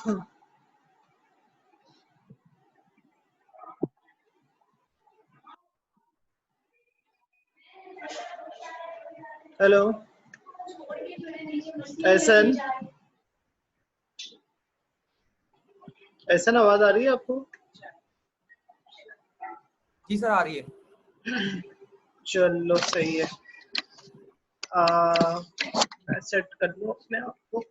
Hello ऐसन ऐसन आवाज आ रही है आपको? जी सर आ रही है। चलो सही है। मैं सेट कर लूँ अपने आप को।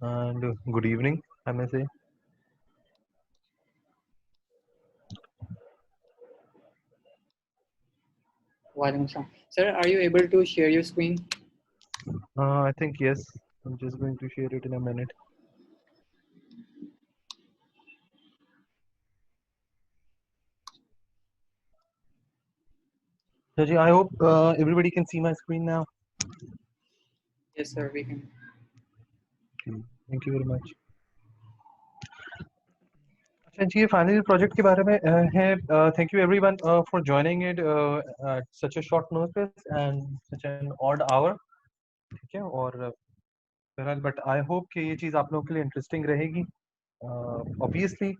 and good evening, I may say. Walaikum Assalam. Sir, are you able to share your screen? I think yes. I'm just going to share it in a minute. Saji, I hope everybody can see my screen now. Yes, sir, we can. Okay, thank you very much. अच्छा जी, ये final project के बारे में है. Thank you everyone for joining it at such a short notice and such an odd hour. ठीक है, और बहरहाल बट आई होप कि ये चीज़ आप लोगों के लिए इंटरेस्टिंग रहेगी. ऑब्वियसली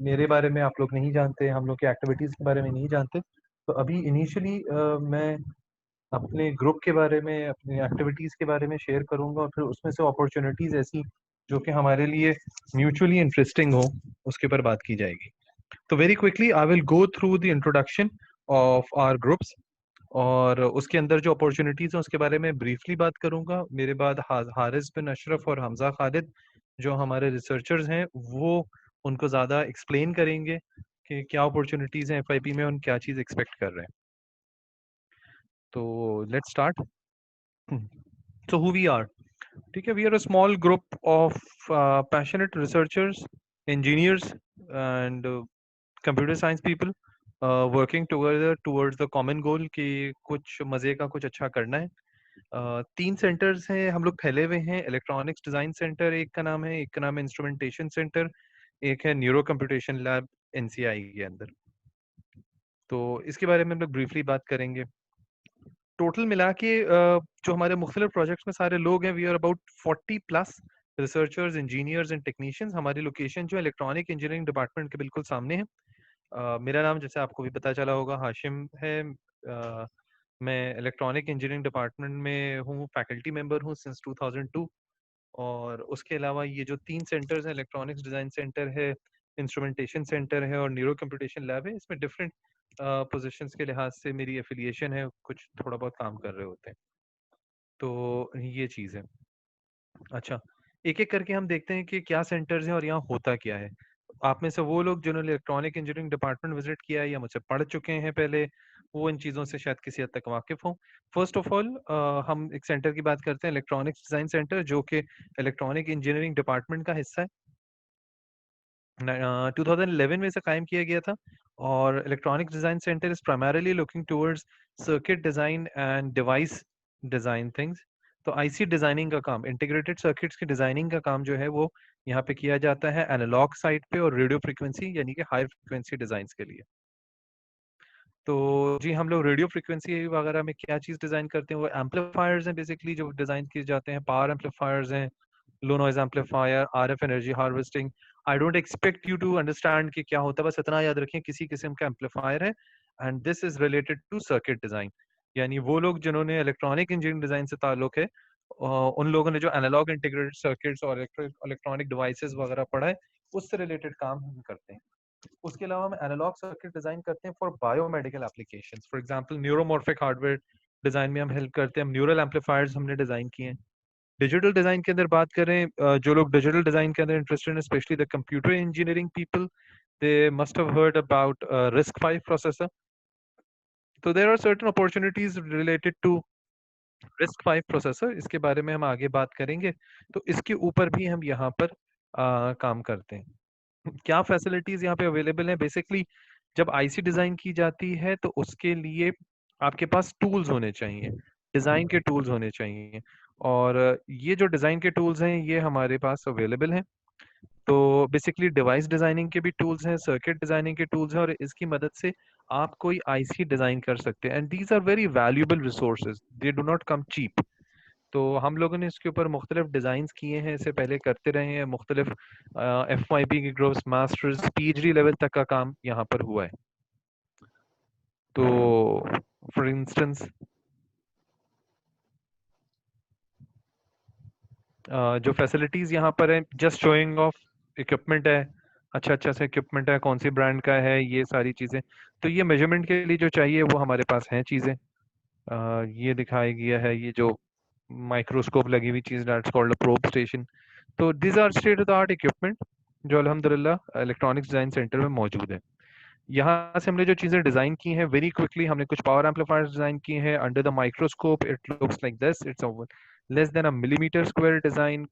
मेरे बारे में आप लोग नहीं जानते, हम लोग की एक्टिविटीज़ के बारे में नहीं जानते. तो अभी इनिशियली मैं अपने ग्रुप के बारे में, अपनी एक्टिविटीज़ के बारे में शेयर करूंगा और फिर उसमें से अपॉर्चुनिटीज़ ऐसी जो कि हमारे लिए म्यूचुअली इंटरेस्टिंग हो, उसके ऊपर बात की जाएगी. तो very quickly I will go through the introduction of our groups और उसके अंदर जो अपॉर्चुनिटीज़ हैं उसके बारे में ब्रीफली बात करूंगा. मेरे बाद हारिस बिन अशरफ और हमजा खालिद जो हमारे रिसर्चर्स हैं वो उनको ज़्यादा एक्सप्लेन करेंगे कि क्या अपॉर्चुनिटीज़ हैं एफआईपी में, उन क्या चीज़ एक्सपेक्ट कर रहे हैं. तो let's start. So who we are? ठीक है, we are a small group of passionate researchers, engineers and computer science people working together towards the common goal कि कुछ मज़े का कुछ अच्छा करना है. 3 सेंटर्स हैं हम लोग फैले हुए हैं. इलेक्ट्रॉनिक्स डिज़ाइन सेंटर एक का नाम है, एक का नाम है इंस्ट्रूमेंटेशन सेंटर, एक है न्यूरो कंप्यूटेशन लैब एनसीआई के अंदर. तो इसके बारे में हम लोग ब्रीफली बात करेंगे. टोटल मिला के जो हमारे मुख्तलिफ प्रोजेक्ट्स में सारे लोग हैं, we are about 40 plus researchers, engineers and technicians. हमारी लोकेशन जो इलेक्ट्रॉनिक इंजीनियरिंग डिपार्टमेंट के बिल्कुल सामने है. मेरा नाम जैसे आपको भी पता चला होगा हाशिम है. मैं इलेक्ट्रॉनिक इंजीनियरिंग डिपार्टमेंट में हूँ, फैकल्टी मेंबर हूँ सिंस 2002. और उसके अलावा ये जो 3 सेंटर्स हैं, इलेक्ट्रॉनिक्स डिज़ाइन सेंटर है, इंस्ट्रूमेंटेशन सेंटर है और न्यूरो कंप्यूटेशन लैब है, इसमें डिफरेंट पोजीशंस के लिहाज से मेरी एफिलिएशन है, कुछ थोड़ा बहुत काम कर रहे होते हैं. तो ये चीज़ है. अच्छा, एक एक करके हम देखते हैं कि क्या सेंटर्स हैं और यहाँ होता क्या है. आप में से वो लोग जिन्होंने इलेक्ट्रॉनिक इंजीनियरिंग डिपार्टमेंट विजिट किया है या मुझसे पढ़ चुके हैं पहले, वो इन चीज़ों से शायद किसी हद तक वाकिफ हों. फर्स्ट ऑफ ऑल हम एक सेंटर की बात करते हैं, इलेक्ट्रॉनिक्स डिज़ाइन सेंटर, जो कि इलेक्ट्रॉनिक इंजीनियरिंग डिपार्टमेंट का हिस्सा है. 2011 में इसे कायम किया गया था और electronics design centre is primarily looking towards circuit design and device design things. तो आईसी डिज़ाइनिंग का काम, इंटीग्रेटेड सर्किट्स की डिज़ाइनिंग का काम जो है वो यहाँ पे किया जाता है एनालॉग साइड पे और रेडियो फ्रीक्वेंसी यानी कि हाई फ्रीक्वेंसी डिज़ाइंस के लिए. तो जी हम लोग रेडियो फ्रीक्वेंसी वगैरह में क्या चीज़ डिज़ाइन करते हैं, वो एम्पलीफायर्स हैं बेसिकली जो डिज़ाइन किए जाते हैं. पावर एम्पलीफायर्स हैं, low noise amplifier, RF energy harvesting. I don't expect you to understand कि क्या होता है, बस इतना याद रखें किसी किस्म का एम्पलीफायर है and this is related to circuit design. यानी वो लोग जिन्होंने इलेक्ट्रॉनिक इंजीनियरिंग डिज़ाइन से ताल्लुक है, उन लोगों ने जो एनालॉग इंटीग्रेटेड सर्किट्स और इलेक्ट्रॉनिक डिवाइसेस वगैरह पढ़ा है, उससे रिलेटेड काम हम करते हैं. उसके अलावा हम एनालॉग सर्किट डिज़ाइन करते हैं for biomedical applications. For example neuromorphic hardware design में हम हेल्प करते हैं. न्यूरल एम्पलीफायर्स हमने डिज़ाइन किए हैं. डिजिटल डिज़ाइन के अंदर बात करें, जो लोग डिजिटल डिज़ाइन के अंदर इंटरेस्टेड हैं, specially the computer engineering people, they must have heard about RISC-V processor. तो there are certain opportunities related to RISC-V processor, इसके बारे में हम आगे बात करेंगे. तो इसके ऊपर भी हम यहाँ पर काम करते हैं. क्या फैसिलिटीज यहाँ पे अवेलेबल हैं? बेसिकली जब आईसी डिज़ाइन की जाती है तो उसके लिए आपके पास टूल्स होने चाहिए, डिज़ाइन के टूल्स होने चाहिए. और ये जो डिज़ाइन के टूल्स हैं ये हमारे पास अवेलेबल हैं. तो बेसिकली डिवाइस डिज़ाइनिंग के भी टूल्स हैं, सर्किट डिज़ाइनिंग के टूल्स हैं और इसकी मदद से आप कोई आईसी डिज़ाइन कर सकते हैं. And these are very valuable resources, they do not come cheap. तो हम लोगों ने इसके ऊपर मुख्तलिफ डिज़ाइंस किए हैं, इससे पहले करते रहे हैं. मुख्तलिफ FYP की ग्रुप्स, मास्टर्स, PhD लेवल तक का काम यहाँ पर हुआ है. तो फॉर इंस्टेंस जो फैसिलिटीज़ यहाँ पर है, जस्ट शोइंग ऑफ इक्विपमेंट है, अच्छा सा इक्विपमेंट है, कौन सी ब्रांड का है, ये सारी चीज़ें. तो ये मेजरमेंट के लिए जो चाहिए वो हमारे पास हैं चीज़ें. ये दिखाया गया है, ये जो माइक्रोस्कोप लगी हुई चीज़, that's called a probe station. तो these are state of the art equipment जो अल्हम्दुलिल्लाह इलेक्ट्रॉनिक्स डिजाइन सेंटर में मौजूद है। यहाँ से हमने जो चीजें डिजाइन की हैं वेरी क्विकली, हमने कुछ पावर एम्पलीफायर्स डिजाइन किए हैं under the microscope. It looks like this, it's less than a millimetre square design.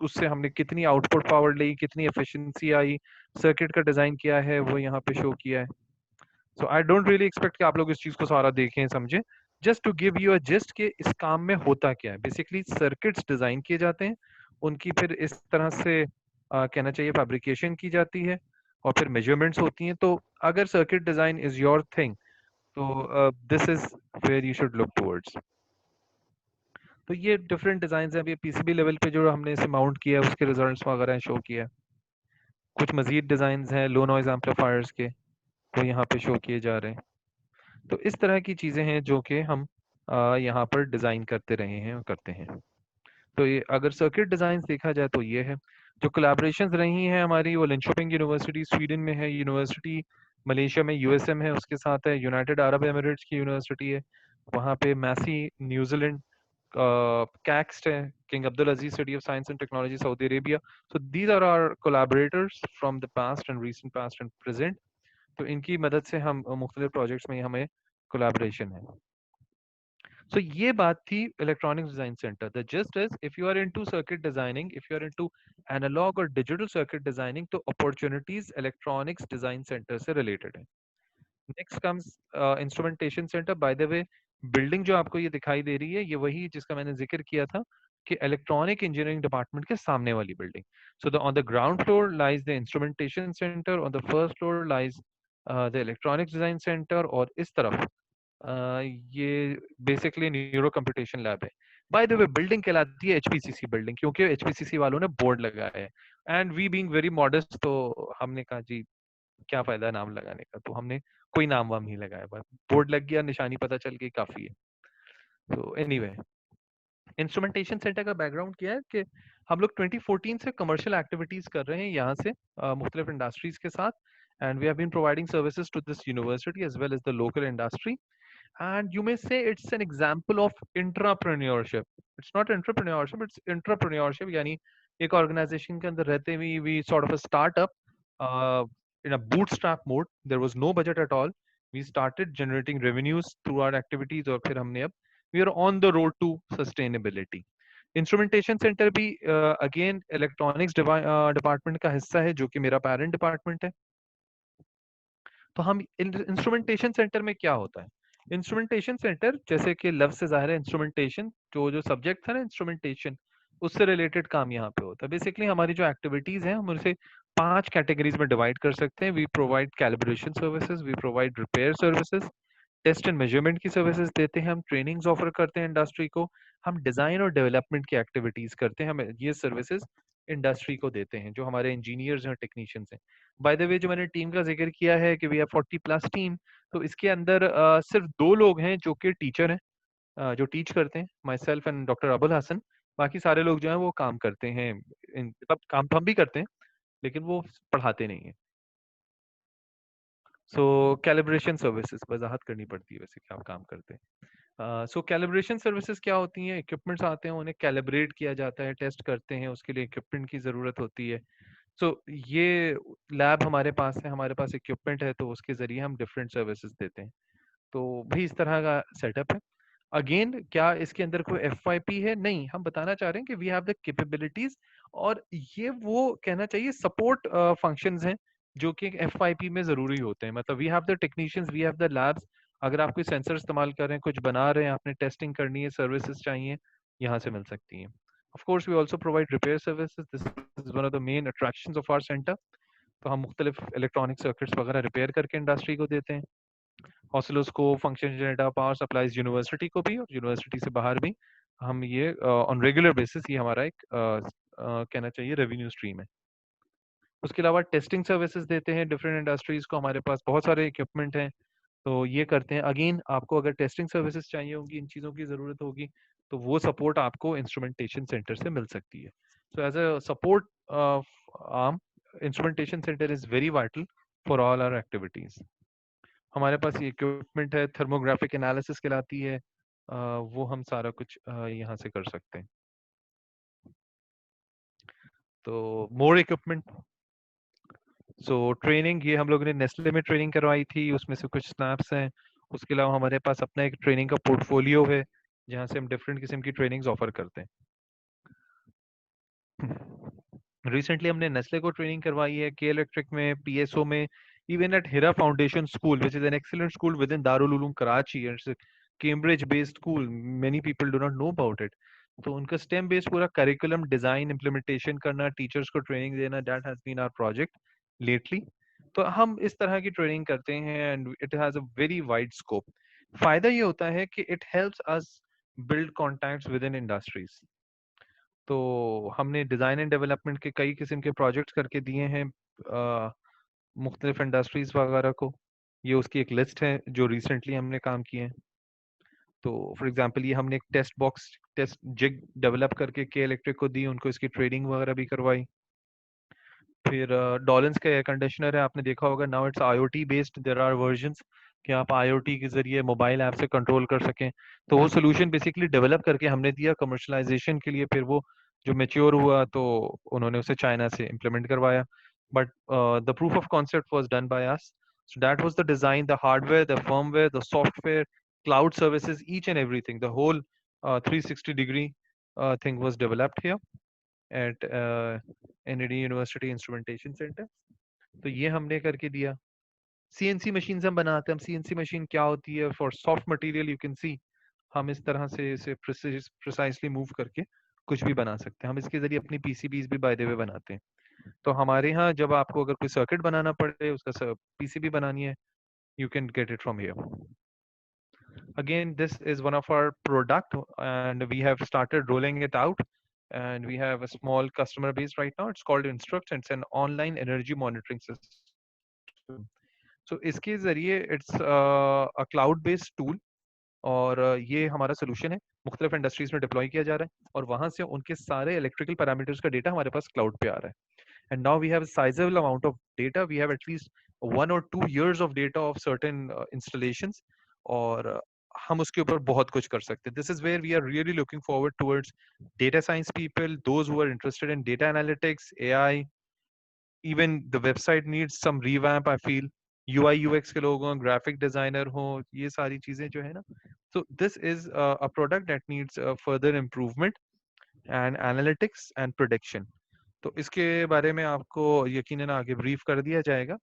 उससे हमने कितनी आउटपुट पावर ली, कितनी एफिशिएंसी आई, सर्किट का डिजाइन किया है वो यहाँ पे शो किया है। So I don't really expect कि आप लोग इस चीज को सारा देखें समझें, just to give you a just कि इस काम में होता क्या है। बेसिकली सर्किट्स डिजाइन किए जाते हैं, उनकी फिर इस तरह से कहना चाहिए फैब्रिकेशन की जाती है और फिर मेजरमेंट्स होती हैं। तो अगर circuit design is your thing तो this is where you should look towards. तो ये डिफरेंट डिजाइन हैं। अभी पीसीबी लेवल पे जो हमने इसे माउंट किया है उसके रिजल्ट्स वगैरह शो किया है। कुछ मजीद डिजाइन हैं लो नॉइज एम्पलीफायर्स के, वो यहाँ पे शो किए जा रहे हैं। तो इस तरह की चीजें हैं जो कि हम यहाँ पर डिजाइन करते रहे हैं और करते हैं। तो ये अगर सर्किट डिजाइन देखा जाए तो ये है। जो कोलैबोरेशंस रही हैं हमारी, वो लिंशोपिंग यूनिवर्सिटी स्वीडन में है, यूनिवर्सिटी मलेशिया में यूएसएम है, उसके साथ है यूनाइटेड अरब एमिरेट्स की यूनिवर्सिटी है, वहाँ पे मैसी न्यूजीलैंड, कैक्स्ट है, King Abdul Aziz City of Science and Technology Saudi Arabia. So these are our collaborators from the past and recent past and present. तो इनकी मदद से हम मुख्तलिफ प्रोजेक्ट्स में हमें कोलैबोरेशन है। So ये बात थी electronics design centre. The gist is if you are into circuit designing, if you are into analog और डिजिटल सर्किट डिजाइनिंग, तो अपॉर्चुनिटीज इलेक्ट्रॉनिक्स डिजाइन सेंटर से रिलेटेड है। Next comes instrumentation centre. By the way building जो आपको ये दिखाई दे रही है ये वही जिसका मैंने जिक्र किया था कि इलेक्ट्रॉनिक इंजीनियरिंग डिपार्टमेंट के सामने वाली building. So the on the ground floor lies the instrumentation centre, on the first floor lies the electronics design centre, और इस तरफ ये बेसिकली न्यूरो कंप्यूटेशन लैब है। बाय द वे बिल्डिंग कहलाती है एचपीसीसी बिल्डिंग क्योंकि एचपीसीसी वालों ने बोर्ड लगाया है। And we being very modest तो हमने कहा जी क्या फायदा नाम लगाने का, तो हमने कोई नाम वाम नहीं लगाया, बस बोर्ड लग गया, निशानी पता चल गई, काफी है। तो एनीवे इंस्ट्रूमेंटेशन सेंटर का बैकग्राउंड क्या है कि हम लोग 2014 से कमर्शियल एक्टिविटीज कर रहे हैं यहाँ से मुख्तलिफ इंडस्ट्रीज के साथ, and we have been providing services to this university as well as the local industry. And you may say it's an example of intrapreneurship. It's not entrepreneurship, it's intrapreneurship. यानी एक organization के अंदर रहते हुए we sort of a startup in a bootstrap mode. There was no budget at all. We started generating revenues through our activities और फिर हमने अब we are on the road to sustainability. Instrumentation centre भी again electronics department का हिस्सा है जो कि मेरा पेरेंट डिपार्टमेंट है। तो हम इंस्ट्रूमेंटेशन सेंटर में क्या होता है? इंस्ट्रूमेंटेशन सेंटर जैसे कि लफ्ज से जाहिर है इंस्ट्रूमेंटेशन, जो सब्जेक्ट था ना इंस्ट्रूमेंटेशन, उससे रिलेटेड काम यहाँ पे होता है। बेसिकली हमारी जो एक्टिविटीज हैं हम उसे 5 कैटेगरीज में डिवाइड कर सकते हैं। We provide calibration services, we provide repair services, test and measurement की सर्विसेज देते हैं, हम ट्रेनिंग्स ऑफर करते हैं इंडस्ट्री को, हम डिजाइन और डेवलपमेंट की एक्टिविटीज करते हैं, हम ये सर्विसेज इंडस्ट्री को देते हैं जो हमारे इंजीनियर्स और टेक्नीशियंस हैं। बाय द वे जो मैंने टीम का जिक्र किया है कि वी हैव 40+ टीम, तो इसके अंदर सिर्फ 2 लोग हैं जो कि टीचर हैं, जो टीच करते हैं, myself and doctor Abul Hasan. बाकी सारे लोग जो हैं वो काम करते हैं, मतलब काम तो हम भी करते हैं लेकिन वो पढ़ाते नहीं है। सो कैलिब्रेशन सर्विसेज वजाहत करनी पड़ती है वैसे क्या काम करते हैं। सो कैलिब्रेशन सर्विसेज क्या होती हैं? इक्विपमेंट्स आते हैं, उन्हें कैलिब्रेट किया जाता है, टेस्ट करते हैं, उसके लिए इक्विपमेंट की ज़रूरत होती है। सो ये लैब हमारे पास है, हमारे पास इक्विपमेंट है, तो उसके ज़रिए हम डिफरेंट सर्विसेज देते हैं। तो भी इस तरह का सेटअप है। अगेन क्या इसके अंदर कोई FYP है? नहीं, हम बताना चाह रहे हैं कि वी हैव द कैपेबिलिटीज, और ये वो कहना चाहिए सपोर्ट फंक्शंस हैं जो कि FYP में जरूरी होते हैं। मतलब we have the technicians, we have the labs. अगर आप कोई सेंसर इस्तेमाल कर रहे हैं, कुछ बना रहे हैं, आपने टेस्टिंग करनी है, सर्विसेज चाहिए, यहाँ से मिल सकती हैं। Of course we also provide repair services, this is one of the main attractions of our centre. तो हम मुख्तलिफ इलेक्ट्रॉनिक सर्किट्स वगैरह रिपेयर करके इंडस्ट्री को देते हैं। Oscilloscope, function generator, power supplies university को भी और यूनिवर्सिटी से बाहर भी हम ये ऑन रेगुलर बेसिस ये हमारा एक कहना चाहिए रेवेन्यू स्ट्रीम है। उसके अलावा टेस्टिंग सर्विसेज देते हैं डिफरेंट इंडस्ट्रीज को, हमारे पास बहुत सारे इक्विपमेंट हैं तो ये करते हैं। अगेन आपको अगर टेस्टिंग सर्विसेज चाहिए होगी, इन चीज़ों की ज़रूरत होगी, तो वो सपोर्ट आपको इंस्ट्रूमेंटेशन सेंटर से मिल सकती है। So as a support arm, instrumentation centre is very vital for all our activities. हमारे पास ये इक्विपमेंट है, थर्मोग्राफिक एनालिसिस कहलाती है, वो हम सारा कुछ यहाँ से कर सकते हैं। तो मोर इक्विपमेंट, सो ट्रेनिंग, ये हम लोगों ने नेस्ले में ट्रेनिंग करवाई थी, उसमें से कुछ स्नैप्स हैं। उसके अलावा हमारे पास अपना एक ट्रेनिंग का पोर्टफोलियो है जहाँ से हम डिफरेंट किस्म की ट्रेनिंग्स ऑफर करते हैं। रिसेंटली हमने नेस्ले को ट्रेनिंग करवाई है, के इलेक्ट्रिक में, पीएसओ में, even at Hira foundation school which is an excellent school within Darul Uloom Karachi, it's Cambridge based school, many people do not know about it. तो उनका स्टेम बेस्ड पूरा करिकुलम डिजाइन इम्प्लीमेंटेशन करना, टीचर्स को ट्रेनिंग देना, that has been our project lately. तो हम इस तरह की ट्रेनिंग करते हैं and it has a very wide scope. फायदा ये होता है कि it helps us build contacts with in industries. तो हमने डिज़ाइन एंड डेवलपमेंट के कई किस्म के प्रोजेक्ट्स करके दिए हैं मुख्तलिफ इंडस्ट्रीज वगैरह को। ये उसकी एक लिस्ट है जो रिसेंटली हमने काम किए हैं। तो फॉर एग्जांपल ये हमने एक test box test jig develop करके के इलेक्ट्रिक को दी, उनको इसकी ट्रेनिंग वगैरह भी करवाई। फिर डॉलेंस का एयर कंडीशनर है, आपने देखा होगा, now it's IoT based, there are versions कि आप आईओटी के जरिए मोबाइल ऐप से कंट्रोल कर सकें। तो वो सोल्यूशन बेसिकली डेवलप करके हमने दिया कमर्शलाइजेशन के लिए। फिर वो जो मेच्योर हुआ तो उन्होंने उसे चाइना से इम्प्लीमेंट करवाया, but the proof of concept was done by us. So that was the design, the hardware, the firmware, the software, cloud services, each and everything, the whole 360-degree thing was developed here at NAD University Instrumentation Center। तो ये हमने करके दिया। CNC machine हम बनाते हैं। हम CNC machine क्या होती है, for soft material you can see, हम इस तरह से इसे प्रिसाइसली मूव करके कुछ भी बना सकते हैं। हम इसके जरिए अपनी पीसीबीज भी बाय द वे बनाते हैं। तो हमारे यहाँ जब आपको अगर कोई सर्किट बनाना पड़े, उसका पीसीबी बनानी है, you can get it from here. Again, this is one of our product and we have started rolling it out, and we have a small customer base right now. It's called Instruct, and it's an online energy monitoring system. So इसके जरिए it's a cloud based tool, और ये हमारा solution है, मुख्तलिफ industries में deploy किया जा रहा है और वहां से उनके सारे इलेक्ट्रिकल पैरामीटर्स का डेटा हमारे पास क्लाउड पे आ रहा है। And now we have a sizable amount of data. We have at least 1 or 2 years of data of certain installations, और हम उसके ऊपर बहुत कुछ कर सकते हैं। This is where we are really looking forward towards data science people, those who are interested in data analytics, AI. Even the website needs some revamp, I feel. UI UX के लोग हों, graphic designer हो, ये सारी चीजें जो है ना, so this is a product that needs further improvement and analytics and prediction. तो इसके बारे में आपको यकीनन आगे ब्रीफ कर दिया जाएगा।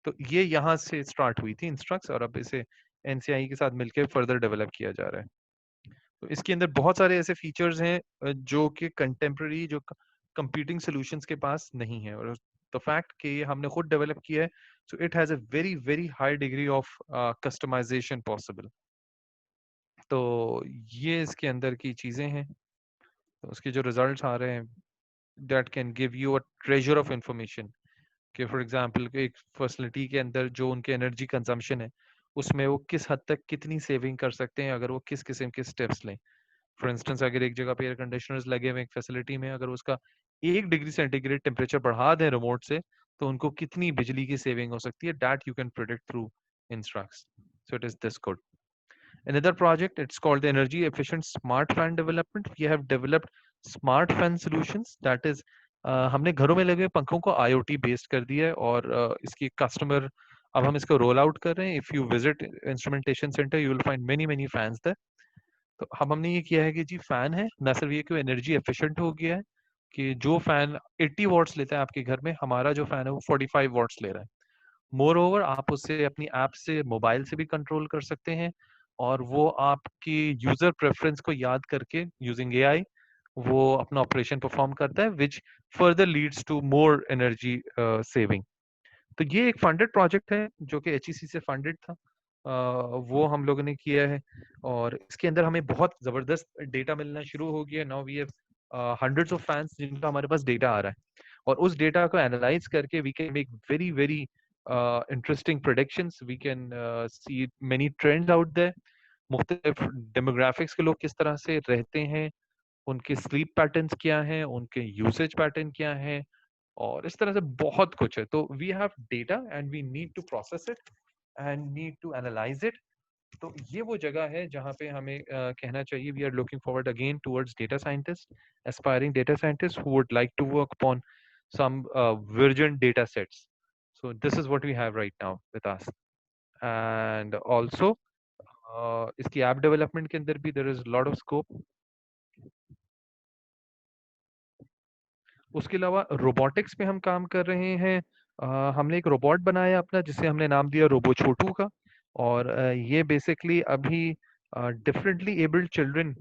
तो ये यहाँ से स्टार्ट हुई थी इंस्ट्रक्ट्स, और अब इसे एनसीआई के साथ मिलकर फर्दर डेवलप किया जा रहा है। तो इसके अंदर बहुत सारे ऐसे फीचर्स हैं जो कि कंटेम्प्रेरी, जो कंप्यूटिंग सॉल्यूशंस के पास नहीं है, और द फैक्ट कि ये हमने खुद डेवलप किया है, so it has a very very high degree of customisation possible. तो ये इसके अंदर की चीजें हैं। तो उसके जो रिजल्ट्स आ रहे हैं, that can give you a treasure of information कि फॉर एग्जांपल एक फैसिलिटी के अंदर जो उनके एनर्जी कंजम्पशन है, उसमें वो किस हद तक कितनी सेविंग कर सकते हैं अगर वो किस किस्म के स्टेप्स लें। फॉर इंस्टेंस, अगर एक जगह पे एयर कंडीशनर्स लगे हुए एक फैसिलिटी में, अगर उसका 1 डिग्री सेंटीग्रेड टेम्परेचर बढ़ा दें रिमोट से, तो उनको कितनी बिजली की सेविंग हो सकती है, that you can predict through instructs. So it is this good. Another project, it's called the energy efficient smart fan development. We have developed smart fan solutions, that is हमने घरों में लगे पंखों को IoT बेस्ड कर दिया है, और इसकी कस्टमर, अब हम इसको रोल आउट कर रहे हैं। If you visit instrumentation centre you will find many many fans there. तो हमने ये किया है कि जी फैन है, ना सिर्फ ये कि एनर्जी एफिशिएंट हो गया है कि जो फैन 80 वॉट्स लेता है आपके घर में, हमारा जो फैन है वो 45 वॉट्स ले रहा है। मोर ओवर, आप उससे अपनी ऐप से, मोबाइल से भी कंट्रोल कर सकते हैं, और वो आपकी यूजर प्रेफरेंस को याद करके यूजिंग एआई वो अपना ऑपरेशन परफॉर्म करता है, which further leads to more energy saving. तो ये एक फंडेड प्रोजेक्ट है जो कि एचईसी से फंडेड था, वो हम लोगों ने किया है, और इसके अंदर हमें बहुत जबरदस्त डेटा मिलना शुरू हो गया। Now we have hundreds of fans जिनका हमारे पास डेटा आ रहा है, और उस डेटा को एनालाइज करके we can make very very interesting predictions. We can see many trends out there. मुख्तलिफ डेमोग्राफिक्स के लोग किस तरह से रहते हैं, उनके स्लीप पैटर्न्स क्या हैं, उनके यूसेज पैटर्न क्या हैं, और इस तरह से बहुत कुछ है। तो we have data and we need to process it and need to analyse it. तो ये वो जगह है जहाँ पे हमें कहना चाहिए, we are looking forward again towards data scientist, aspiring data scientist who would like to work upon some virgin data sets. So this is what we have right now with us. And also इसकी app development के अंदर भी there is a lot of scope. उसके अलावा robotics पे हम काम कर रहे हैं। हमने एक रोबोट बनाया अपना जिसे हमने नाम दिया रोबो छोटू का, और ये बेसिकली अभी डिफरेंटली एबल्ड चिल्ड्रन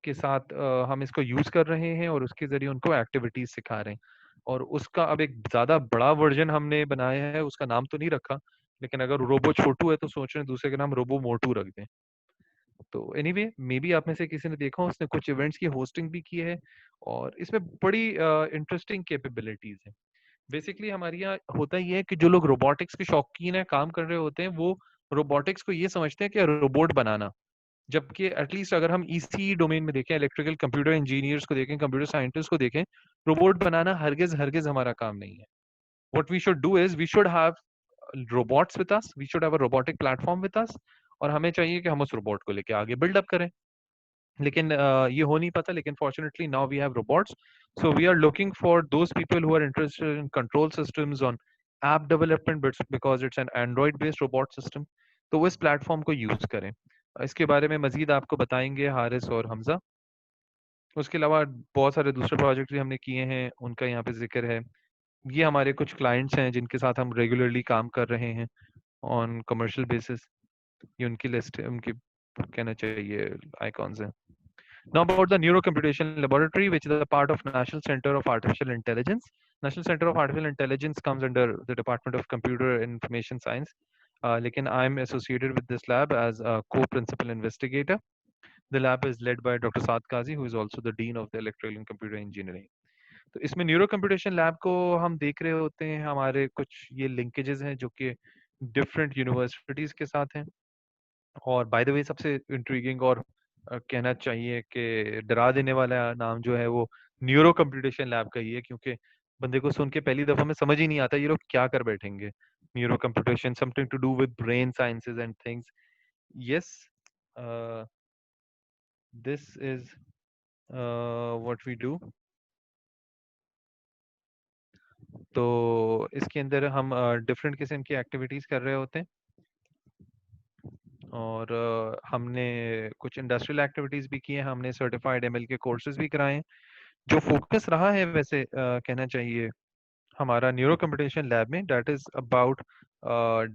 के साथ हम इसको यूज कर रहे हैं और उसके जरिए उनको एक्टिविटीज सिखा रहे हैं। और उसका अब एक ज्यादा बड़ा वर्जन हमने बनाया है, उसका नाम तो नहीं रखा, लेकिन अगर रोबो छोटू है तो सोच रहे हैं दूसरे का नाम रोबो मोटू रख दें। तो एनीवे मे बी आप में से किसी ने देखा हो, उसने कुछ इवेंट्स की होस्टिंग भी की है और इसमें बड़ी इंटरेस्टिंग कैपेबिलिटीज है। बेसिकली हमारे यहाँ होता ही है कि जो लोग रोबोटिक्स के शौकीन है, काम कर रहे होते हैं, वो रोबोटिक्स को ये समझते हैं कि रोबोट बनाना, जबकि एटलीस्ट अगर हम इसी डोमेन में देखें, इलेक्ट्रिकल कंप्यूटर इंजीनियर्स को देखें, कंप्यूटर साइंटिस्ट को देखें, रोबोट बनाना हरगिज हरगिज हमारा काम नहीं है। What we should do is we should have robots with us, we should have a robotic platform with us, और हमें चाहिए कि हम उस रोबोट को लेके आगे बिल्ड अप करें। लेकिन ये हो नहीं पाता, लेकिन fortunately now we have robots, so we are looking for those people who are interested in control systems on app development, but because it's an Android based robot system, तो वो इस प्लेटफॉर्म को यूज करें। इसके बारे में मजीद आपको बताएंगे हारिस और हमजा। उसके अलावा बहुत सारे दूसरे प्रोजेक्ट भी हमने किए हैं, उनका यहाँ पे जिक्र है। ये हमारे कुछ क्लाइंट्स हैं जिनके साथ हम रेगुलरली काम कर रहे हैं ऑन कमर्शियल बेसिस। ये उनकी लिस्ट है, उनकी कहना चाहिए आइकॉन्स हैं। Now about the Neurocomputation Laboratory, which is a part of National Center of Artificial Intelligence. National Center of Artificial Intelligence comes under the Department of Computer and Information Science. Lekin I'm associated with this lab as a co-principal investigator. The lab is led by Dr. Saad Kazi, who is also the Dean of the Electrical and Computer Engineering. तो इसमें neuro computation lab को हम देख रहे होते हैं, हमारे कुछ ये लिंकेजेस हैं जो कि डिफरेंट यूनिवर्सिटीज के साथ हैं। और बाय द वे सबसे इंट्रीगिंग और कहना चाहिए कि डरा देने वाला नाम जो है वो न्यूरो कंप्यूटेशन लैब का ही है, क्योंकि बंदे को सुन के पहली दफा में समझ ही नहीं आता ये लोग क्या कर बैठेंगे। Neuro computation something to do with brain sciences and things. Yes, this is what we do. तो इसके अंदर हम डिफरेंट किस्म की एक्टिविटीज कर रहे होते हैं, और हमने कुछ इंडस्ट्रियल एक्टिविटीज भी की हैं, हमने सर्टिफाइड एमएल के कोर्सेज भी कराए हैं। जो फोकस रहा है वैसे कहना चाहिए हमारा न्यूरो कंप्यूटेशन लैब में, that is about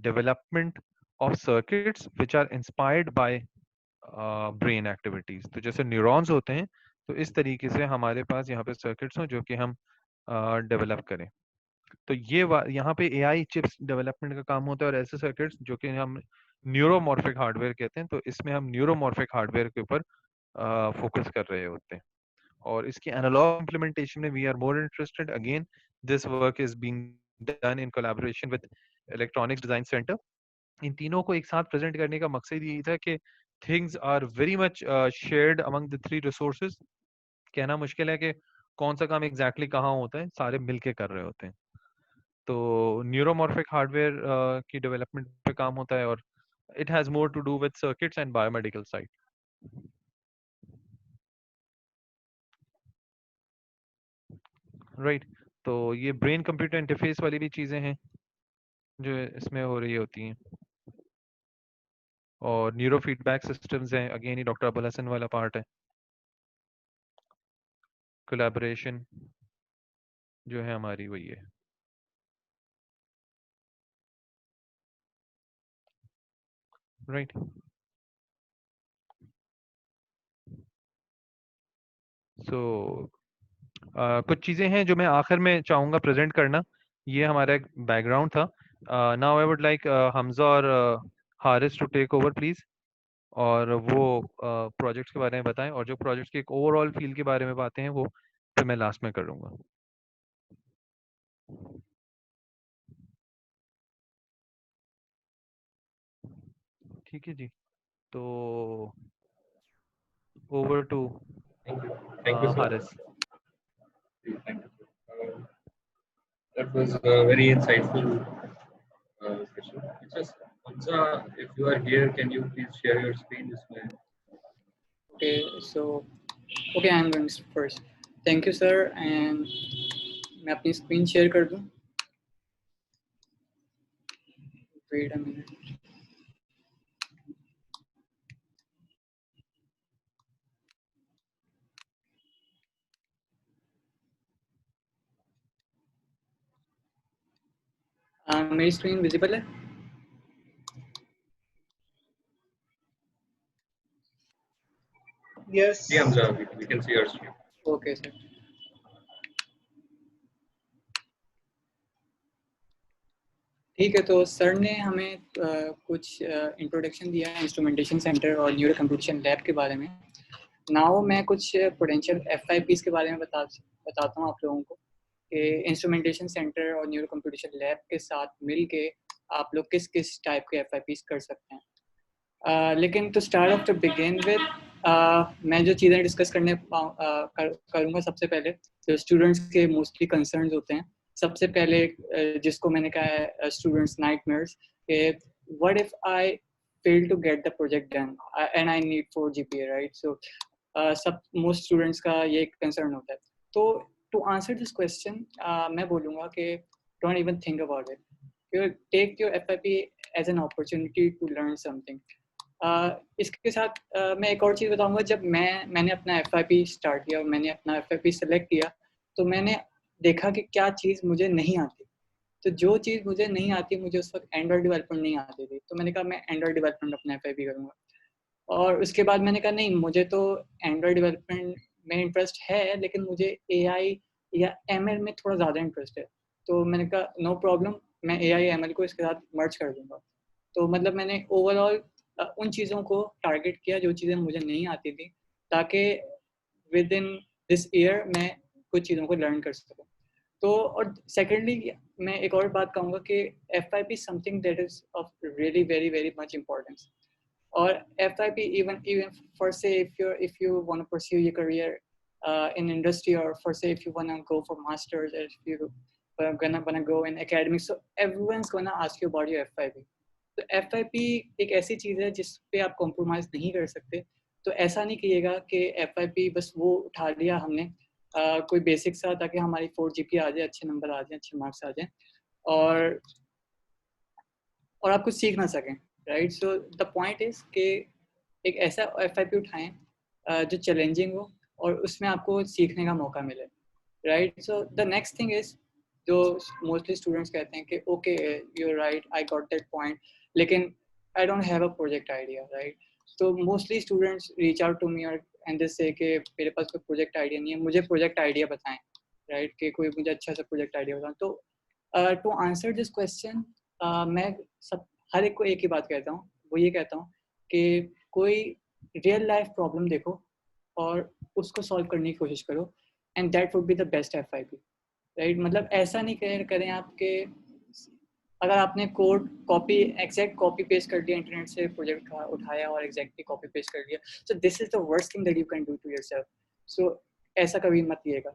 development of circuits which are inspired by brain activities. तो जैसे न्यूरॉन्स होते हैं, तो इस तरीके से हमारे पास यहाँ पे सर्किट्स हों जो कि हम डेवलप करें। तो ये यहाँ पे एआई चिप्स डेवलपमेंट का काम होता है, और ऐसे सर्किट्स जो कि हम न्यूरोमॉर्फिक हार्डवेयर कहते हैं, तो इसमें हम न्यूरोमॉर्फिक हार्डवेयर के ऊपर फोकस कर रहे होते हैं। और इसकी एनालॉग इम्प्लीमेंटेशन में we are more interested. Again this work is being done in collaboration with electronics design centre. इन तीनों को एक साथ प्रेजेंट करने का मकसद यही था कि things are very much shared among the three resources. कहना मुश्किल है कि कौन सा काम एग्जैक्टली कहाँ होता है, सारे मिलके कर रहे होते हैं। तो न्यूरोमॉर्फिक हार्डवेयर की डेवलपमेंट पे काम होता है, और it has more to do with circuits and biomedical side. Right, तो ये ब्रेन कंप्यूटर इंटरफेस वाली भी चीजें हैं जो इसमें हो रही होती हैं, और न्यूरो फीडबैक सिस्टम्स हैं, अगेन ये डॉक्टर अबुल हसन वाला पार्ट है। कोलैबोरेशन जो है हमारी वही है। राइट, सो कुछ चीजें हैं जो मैं आखिर में चाहूंगा प्रेजेंट करना। ये हमारा एक बैकग्राउंड था। Now I would like Hamza और Haris to take over please, और वो प्रोजेक्ट्स के बारे में बताएं, और जो प्रोजेक्ट्स के एक ओवरऑल फील के बारे में बातें हैं वो फिर मैं लास्ट में करूंगा। ठीक है जी, तो over to Thank you, sir. Haris. Thank you. That was a very insightful session. It's just, Hamza, if you are here, can you please share your screen this way? Okay, so okay, I'm going first. Thank you, sir, and मैं अपनी screen share कर दूं. Wait a minute. मेरी screen visible है? Yes. Yeah, Hamza, we can see your screen. Okay sir. ठीक है, तो sir ने हमें कुछ इंट्रोडक्शन दिया इंस्ट्रूमेंटेशन सेंटर और न्यूरो कंप्यूटेशन लैब के बारे में. नाउ मैं कुछ पोटेंशियल FIPs के बारे में बताता हूँ आप लोगों को कि इंस्ट्रूमेंटेशन सेंटर और न्यूरो कंप्यूटेशन लैब के साथ मिल के आप लोग किस किस टाइप के FIPs कर सकते हैं. लेकिन to start off to begin with, मैं जो चीज़ें डिस्कस करूँगा सबसे पहले जो स्टूडेंट्स के मोस्टली कंसर्न्स होते हैं. सबसे पहले जिसको मैंने कहा है स्टूडेंट्स नाइटमेयर्स कि what if I fail to get the project done and I need 4 GPA, right. So सब मोस्ट स्टूडेंट्स का ये कंसर्न होता है. तो टू आंसर दिस क्वेश्चन मैं बोलूँगा कि don't even think about it, take your FIP as an opportunity to learn something. इसके साथ मैं एक और चीज़ बताऊंगा. जब मैंने अपना FIP स्टार्ट किया और मैंने अपना FIP सेलेक्ट किया तो मैंने देखा कि क्या चीज़ मुझे नहीं आती. तो जो चीज़ मुझे नहीं आती, मुझे उस वक्त एंड्रॉयड डेवलपमेंट नहीं आती थी, तो मैंने कहा मैं एंड्रॉयड डेवलपमेंट अपना FIP करूँगा. और उसके बाद मैंने कहा नहीं, मुझे तो एंड्रॉयड डेवलपमेंट में इंटरेस्ट है लेकिन मुझे AI या ML में थोड़ा ज़्यादा इंटरेस्ट है. तो मैंने कहा नो प्रॉब्लम, मैं AI ML को इसके साथ मर्ज कर दूँगा. तो मतलब मैंने ओवरऑल उन चीज़ों को टारगेट किया जो चीज़ें मुझे नहीं आती थी, ताकि विद इन दिस ईयर मैं कुछ चीज़ों को लर्न कर सकूँ. तो और सेकेंडली मैं एक और बात कहूँगा कि FIP something that is of really very very much importance. और FIP even for say if you want to pursue your career in industry, or for say if you want to go for masters, or if you gonna go in academics, so everyone's gonna ask you about your FIP. तो FIP एक ऐसी चीज़ है जिस पे आप compromise नहीं कर सकते. तो ऐसा नहीं कीजिएगा कि FIP बस वो उठा लिया हमने कोई बेसिक सा ताकि हमारी 4 GPA आ जाए, अच्छे नंबर आ जाए, अच्छे मार्क्स आ जाए और आप कुछ सीख ना सकें, right. So the point is कि एक ऐसा FIP उठाएं जो चैलेंजिंग हो और उसमें आपको सीखने का मौका मिले, right. So the next thing is जो मोस्टली स्टूडेंट्स कहते हैं कि okay you right, I got that point, लेकिन I don't have a project idea, right. तो mostly students reach out to me और एंड दिस से कि मेरे पास कोई प्रोजेक्ट आइडिया नहीं है, मुझे प्रोजेक्ट आइडिया बताएं, राइट, कि कोई मुझे अच्छा सा प्रोजेक्ट आइडिया बताएं. तो टू आंसर दिस क्वेश्चन मैं हर एक को एक ही बात कहता हूँ, वो ये कहता हूँ कि कोई रियल लाइफ प्रॉब्लम देखो और उसको सॉल्व करने की कोशिश करो, and that would be the best FIP, right. मतलब ऐसा नहीं करें आपके अगर आपने कोड एग्जैक्ट कॉपी पेस्ट कर दिया इंटरनेट से, प्रोजेक्ट उठाया और एग्जैक्टली कॉपी पेस्ट कर दिया, so this is the worst thing that you can do to yourself. सो ऐसा कभी मत कीजिएगा,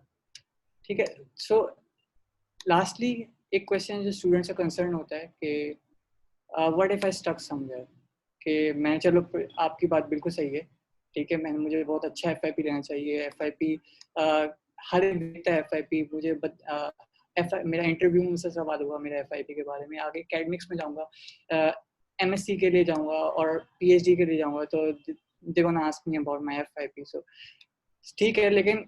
ठीक है. सो लास्टली एक क्वेश्चन जो स्टूडेंट्स का कंसर्न होता है कि what if I stuck somewhere, कि मैं चलो आपकी बात बिल्कुल सही है, ठीक है, मुझे बहुत अच्छा FIP लेना चाहिए. FIP हर एक देखता है FIP. मुझे मेरा इंटरव्यू में मुझसे सवाल हुआ मेरा FIP के बारे में, आगे एकेडमिक्स में जाऊँगा, MSc के लिए जाऊँगा और PhD के लिए जाऊँगा, तो they gonna ask me about my FIP. So ठीक है, लेकिन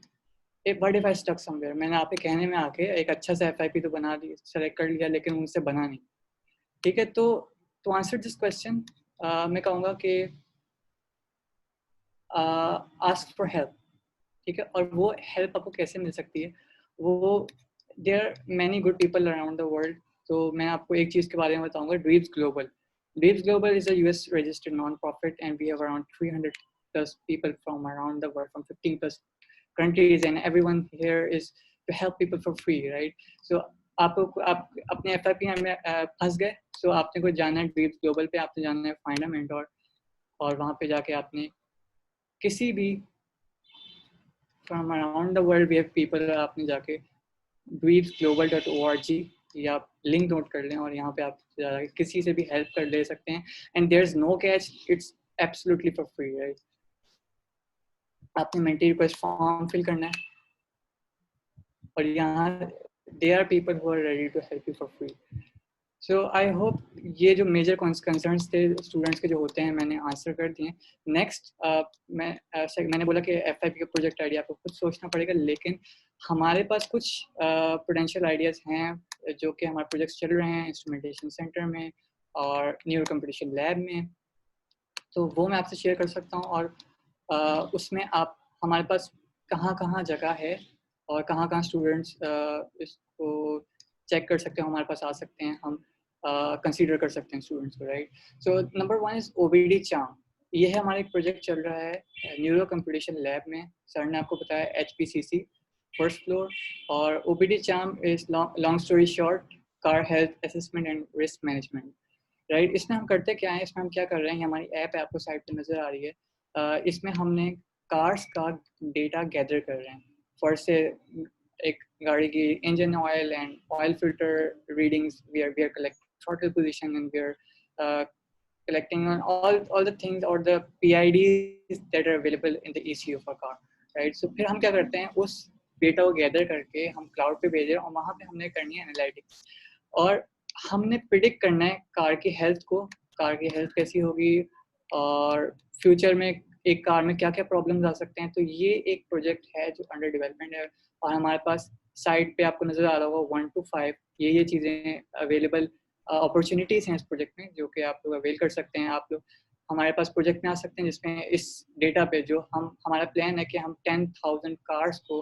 what if I stuck somewhere, मैंने आप कहने में आके एक अच्छा सा FIP तो बना लिया, सेलेक्ट कर लिया, लेकिन उनसे बना नहीं, ठीक है. तो टू आंसर दिस क्वेश्चन मैं कहूँगा कि आस्क फॉर हेल्प, ठीक है. और वो हेल्प आपको कैसे मिल सकती है, वो there are many good people around the world. तो मैं आपको एक चीज़ के बारे में बताऊँगा, dreams global. Dreams global is a US registered non-profit and we have around 300+ people from around the world, from 15+ countries, and everyone here is to help people for free, right. So आप अपने FIP में फंस गए, so आपने को जाना है dreams global पे, आपने जाना है फाइंड अ मेंटोर, और वहाँ पे जाके आपने किसी भी from around the world we have people, आपने जाके dreamsglobal.org या आप लिंक नोट कर लें और यहाँ पे आप किसी से भी हेल्प कर ले सकते हैं, and there is no catch, it's absolutely for free, right. आपने मेंटी रिक्वेस्ट फॉर्म फिल करना है और यहाँ they are people who are ready to help you for free. So I hope ये जो मेजर कंसर्न्स थे स्टूडेंट्स के जो होते हैं मैंने आंसर कर दिए. नेक्स्ट मैंने बोला कि FIP का प्रोजेक्ट आइडिया आपको खुद सोचना पड़ेगा, लेकिन हमारे पास कुछ पोटेंशियल आइडियाज़ हैं जो कि हमारे प्रोजेक्ट्स चल रहे हैं इंस्ट्रूमेंटेशन सेंटर में और न्यूरो कंपटीशन लैब में, तो वो मैं आपसे शेयर कर सकता हूँ. और उसमें आप हमारे पास कहाँ जगह है और कहाँ स्टूडेंट्स इसको चेक कर सकते हैं, हमारे पास आ सकते हैं, हम कंसीडर कर सकते हैं स्टूडेंट्स को, right. So number 1 is OBD charm. ये है हमारा एक प्रोजेक्ट चल रहा है न्यूरो कंपटीशन लैब में. सर ने आपको बताया HPCC फर्स्ट फ्लोर. और OBD charm is long story short car health assessment and risk management, right. इसमें हम करते क्या है, इसमें हम क्या कर रहे हैं, हमारी ऐप है आपको साइड पे नज़र आ रही है. इसमें हमने कार्स का डेटा गैदर कर रहे हैं. फॉर से एक गाड़ी की engine oil and oil filter readings we are collecting throttle position and we are collecting on all the things or the PIDs that are available in the ECU of a car, right. So फिर हम क्या करते हैं, उस data को gather करके हम cloud पे भेज रहे हैं और वहाँ पे हमने करनी है एनालिटिक्स और हमने प्रिडिक्ट करना है कार की हेल्थ को, कार की हेल्थ कैसी होगी और फ्यूचर में एक कार में क्या क्या प्रॉब्लम्स आ सकते हैं. तो ये एक प्रोजेक्ट है जो अंडर डेवलपमेंट है और हमारे पास साइट पे आपको नज़र आ रहा होगा 1 to 5 ये चीज़ें अवेलेबल अपॉर्चुनिटीज़ हैं इस प्रोजेक्ट में जो कि आप लोग अवेल कर सकते हैं. आप लोग हमारे पास प्रोजेक्ट में आ सकते हैं जिसमें इस डेटा पे जो हमारा प्लान है कि हम 10,000 कार्स को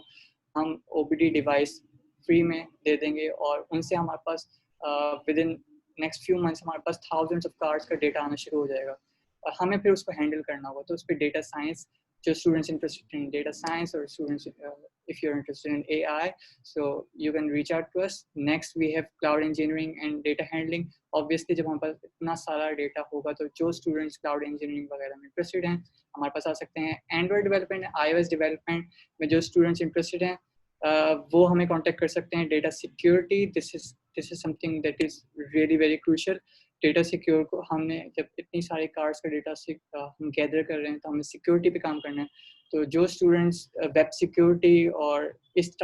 हम OBD डिवाइस फ्री में दे देंगे और उनसे हमारे पास within next few months हमारे पास थाउजेंड्स ऑफ कार्स का डेटा आना शुरू हो जाएगा और हमें फिर उसको हैंडल करना होगा. तो उस पर डेटा साइंस जो students interested in data science और students if you're interested in AI, so you can reach out to us. Next we have cloud engineering and data handling. Obviously जब हमारे पास इतना सारा डेटा होगा तो जो स्टूडेंट्स क्लाउड इंजीनियरिंग वगैरह में इंटरेस्टेड हैं हमारे पास आ सकते हैं. एंड्रॉयड डेवलपमेंट, iOS डेवलपमेंट में जो स्टूडेंट्स इंटरेस्टेड हैं वो हमें कांटेक्ट कर सकते हैं. Data security, this is something that is really very crucial. Data secure को हमने जब इतनी सारी कार्स का डेटा हम गैदर कर रहे हैं तो हमें सिक्योरिटी पे काम करना है. तो जो स्टूडेंट्स वेब सिक्योरिटी और इस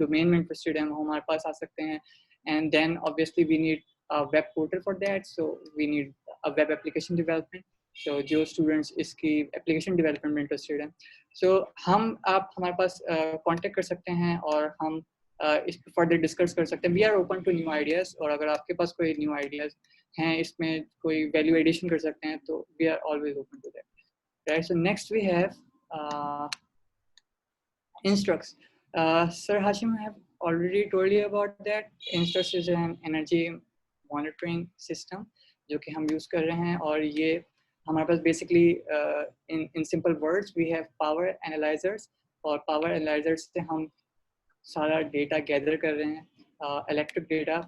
डोमेन में इंटरेस्टेड हैं वो हमारे पास आ सकते हैं. And then obviously we need a web portal for that, so we need a web application development. तो जो स्टूडेंट्स इसकी एप्लीकेशन डेवलपमेंट में इंटरेस्टेड हैं सो आप हमारे पास कांटेक्ट कर सकते हैं और हम इस पर फर्दर डिस्कस कर सकते हैं. We are open to new ideas और अगर आपके पास कोई न्यू आइडियाज़ हैं इसमें कोई वैल्यू एडिशन कर सकते हैं तो we are always open to that, right. So next we have Instrux. Sir Hashim, I have already told you about that. Instrux is an energy monitoring system जो कि हम यूज़ कर रहे हैं और ये हमारे पास basically in simple words we have power analyzers और power analyzers से हम सारा डेटा गैदर कर रहे हैं. Electric data,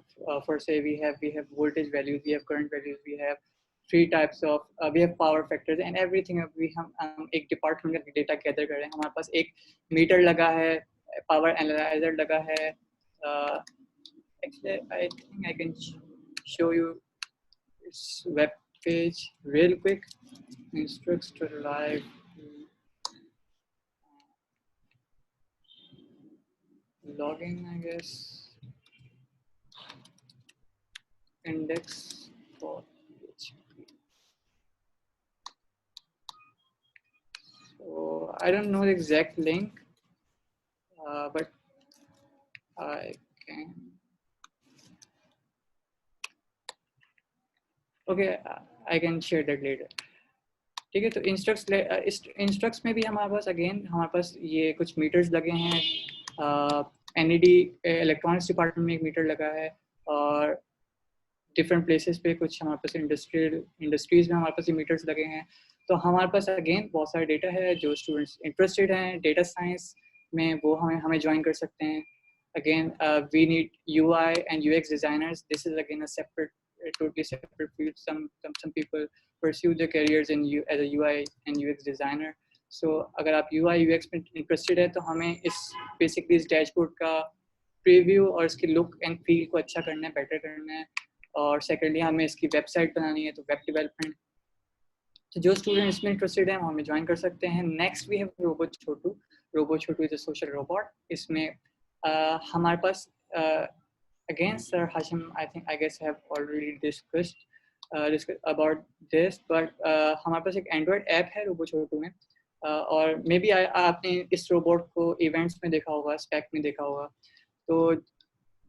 for say we have voltage values, we have current values, we have 3 types of we have power factors and everything. we हम एक department का डेटा गैदर कर रहे हैं. हमारे पास एक मीटर लगा है, पावर एनालाइजर लगा है. actually I think I can show you this web page real quick. Instrux to live login, I guess. Index for so I don't know the exact link, but I can. Okay, I can share that later. ठीक है. तो इंस्ट्रक्स में भी हमारे पास हमारे पास ये कुछ मीटर्स लगे हैं. NED इलेक्ट्रॉनिक्स डिपार्टमेंट में एक मीटर लगा है और डिफरेंट प्लेसेस पे कुछ हमारे पास इंडस्ट्रीज में हमारे पास ये मीटर्स लगे हैं. तो हमारे पास बहुत सारा डेटा है. जो स्टूडेंट्स इंटरेस्टेड हैं डेटा साइंस में वो हमें ज्वाइन कर सकते हैं. We need UI and UX designers. This is again a totally separate field. Some people pursue their careers as a UI and UX designer. So अगर आप UI UX में इंटरेस्टेड है तो हमें बेसिकली इस डैशबोर्ड का प्रीव्यू और इसकी लुक एंड फील को अच्छा करना है, बेटर करना है. और सेकेंडली हमें इसकी वेबसाइट बनानी है तो वेब डेवलपमेंट. तो जो स्टूडेंट इसमें इंटरेस्टेड हैं वो हमें ज्वाइन कर सकते हैं. Next we have robo Chhotu. Robo Chhotu is a social robot. इसमें हमारे पास again Sir Hashim I guess have already discussed about this, but हमारे पास एक एंड्रॉयड ऐप है रोबो छोटू में, और मे बी आपने इस रोबोट को इवेंट्स में देखा होगा, स्टैक में देखा होगा। तो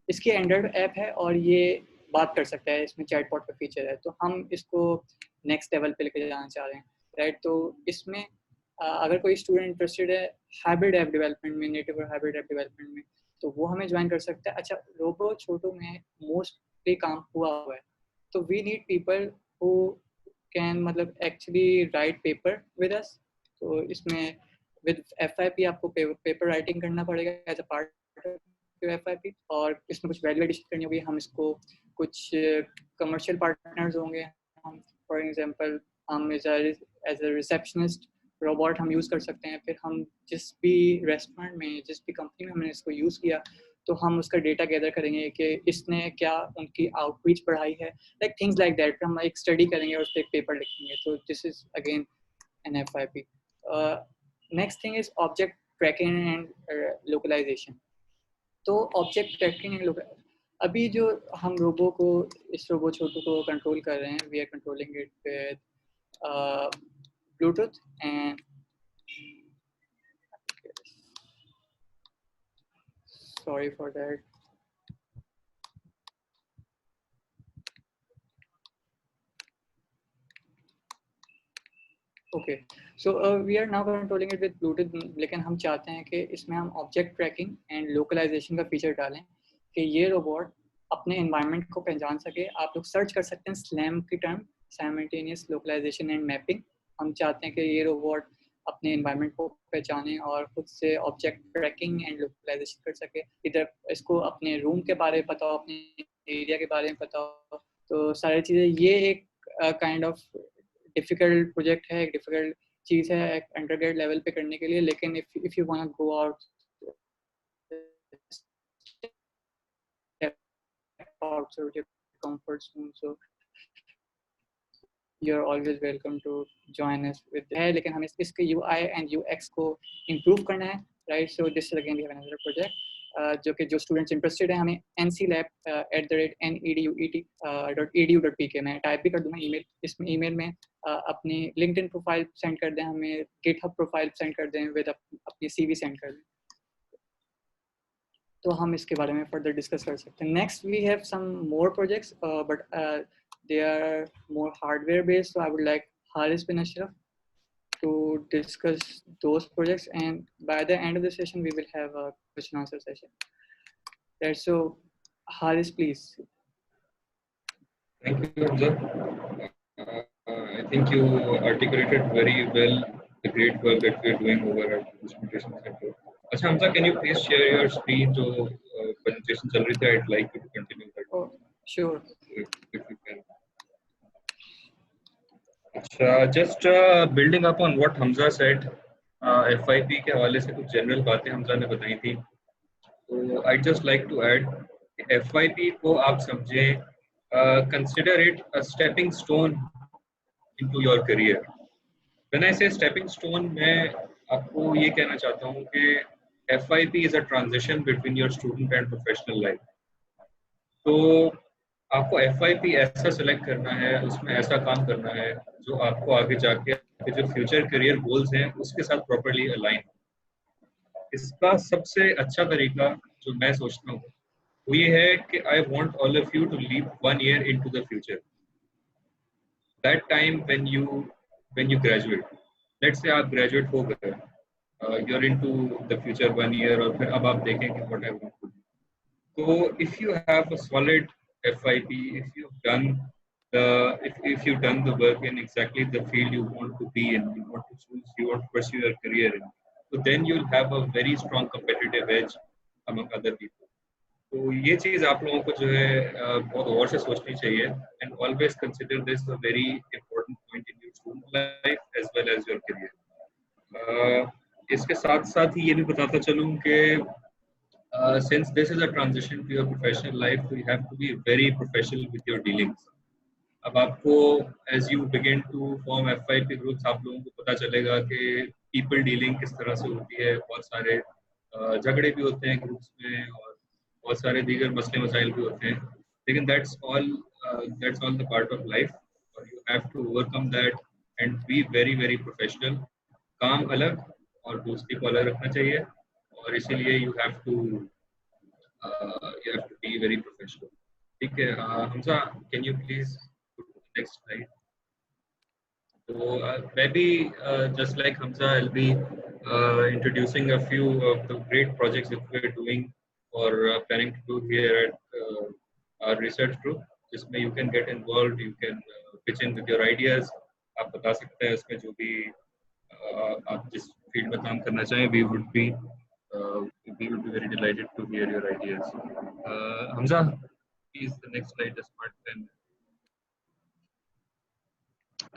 इसकी एंड्रॉयड ऐप है और ये बात कर सकता है, इसमें चैटबॉट का फीचर है, तो हम इसको नेक्स्ट लेवल पे लेके जाना चाह रहे हैं, राइट। तो इसमें अगर कोई स्टूडेंट इंटरेस्टेड है हाइब्रिड ऐप डेवलपमेंट में, नेटिव और हाइब्रिड ऐप डेवलपमेंट में, तो वो हमें ज्वाइन कर सकता है। अच्छा, रोबो छोटू में मोस्टली काम हुआ है, तो we need people who can मतलब actually write paper with us. तो इसमें विद FYP आपको पेपर राइटिंग करना पड़ेगा as a part of FYP, और इसमें कुछ वैल्यू एडिशन करनी होगी। हम इसको कुछ कमर्शियल पार्टनर्स होंगे, हम फॉर एग्जांपल हम एज अ रिसेप्शनिस्ट रोबोट हम यूज़ कर सकते हैं। फिर हम जिस भी रेस्टोरेंट में, जिस भी कंपनी में हमने इसको यूज़ किया, तो हम उसका डेटा गैदर करेंगे कि इसने क्या उनकी आउटरीच बढ़ाई है, लाइक थिंग्स लाइक दैट। हम एक स्टडी करेंगे और उस पर एक पेपर लिखेंगे। तो this is again an FYP। Next thing is object tracking and localisation. तो ऑब्जेक्ट ट्रैकिंग एंड अभी जो हम रोबो को, इस रोबो छोटू को कंट्रोल कर रहे हैं, we are controlling it with Bluetooth and sorry for that. Okay, so we are now controlling it with Bluetooth, लेकिन हम चाहते हैं कि इसमें हम ऑब्जेक्ट ट्रैकिंग एंड लोकलाइजेशन का फीचर डालें कि ये रोबोट अपने एनवायरनमेंट को पहचान सके। आप लोग सर्च कर सकते हैं SLAM की term, simultaneous localisation and mapping. हम चाहते हैं कि ये रोबोट अपने एनवायरनमेंट को पहचाने और खुद से ऑब्जेक्ट ट्रैकिंग एंड लोकलाइजेशन कर सके। इधर इसको अपने रूम के बारे में पता हो, अपने एरिया के बारे में पता हो, तो सारी चीज़ें। ये एक काइंड ऑफ डिफ़िकल्ट प्रोजेक्ट है, एक डिफ़िकल्ट चीज़ है एक अंडरग्रेड लेवल पे करने के लिए, लेकिन if you want to go out of your comfort zone, so you're always welcome to join us with है। लेकिन हमें इसके UI and UX को improve करना है, right? So this is again we have another project जो कि जो students interested है, हमें nclab@neduet.edu.pk में टाइप भी कर दूंगा ईमेल। इसमें ईमेल में अपनी LinkedIn प्रोफाइल सेंड कर दें, हमें GitHub प्रोफाइल सेंड कर दें, विद अपनी CV सेंड कर दें, तो हम इसके बारे में फर्दर डिस्कस कर सकते हैं। Next we have some more projects but they are more hardware based, so I would like Haris bin Ashraf to discuss those projects, and by the end of the session we will have a question answer session. Right, so Haris, please. Thank you, Hamza. I think you articulated very well the great work that we are doing over at Instrumentation Center. Achha, Hamza, can you please share your screen? जो presentation चल रही थी, I'd like you to continue that. Oh, sure. If you can. Just building up on what Hamza said, FYP के हवाले से कुछ general बातें हमजा ने बताई थी, तो I'd just like to add FYP को आप समझें, consider it a stepping stone into your career. When I say stepping stone, मैं आपको ये कहना चाहता हूँ कि FYP is a transition between your student and professional life. तो आपको FYP ऐसा सेलेक्ट करना है, उसमें ऐसा काम करना है जो आपको आगे जाके आपके जो फ्यूचर करियर गोल्स हैं उसके साथ प्रॉपर्ली अलाइन। इसका सबसे अच्छा तरीका जो मैं सोचता हूँ वो ये है कि I want all of you to leave 1 year into the future. That time when you graduate, let's say आप ग्रेजुएट हो गए, you are into the future 1 year, और फिर अब आप देखेंगे what I want to do. तो if you have a solid FYP, if you've done the work in exactly the field you want to be in, you want to pursue your career in, so then you'll have a very strong competitive edge among other people. तो ये चीज़ आप लोगों को जो है बहुत गौर से सोचनी चाहिए, and always consider this a very important point in your student life as well as your career. इसके साथ साथ ही ये भी बताता चलूँ कि since this is a transition to your professional life, you have to be very professional with your dealings. अब आपको as you begin to form FYP groups, आप लोगों को पता चलेगा कि people dealing किस तरह से होती है। बहुत सारे झगड़े भी होते हैं ग्रुप्स में और बहुत सारे दीगर मसले मसाइल भी होते हैं, लेकिन that's all the part of life और you have to overcome that and be very very professional. काम अलग और दोस्ती को अलग रखना चाहिए और इसीलिए you have to be very professional. ठीक है, Hamza, can you please go to the next slide? So maybe just like Hamza, I'll be introducing a few of the great projects that we're doing or planning to do here at our research group. जिसमें you can get involved, you can pitch in with your ideas. आप बता सकते हैं इसमें जो भी आप जिस फील्ड में काम करना चाहें, we would be very delighted to hear your ideas. Hamza, please the next slide, the smart pen.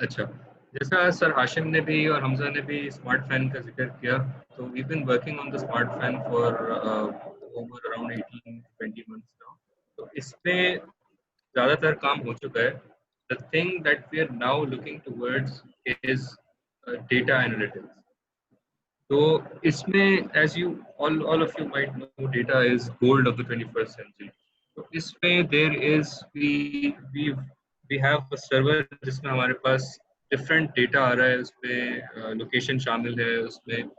अच्छा, जैसा सर हाशिम ने भी और हमजा ने भी स्मार्ट फैन का जिक्र किया, तो we been working on the smart fan for over around 18-20 months now. तो इसमें ज़्यादातर काम हो चुका है. The thing that we are now looking towards is data analytics. तो इसमें as you all of you might know, data is gold of the 21st century. तो इसमें there is we have a server जिसमें हमारे पास different data आ रहा है, उसमें location शामिल है, उसमें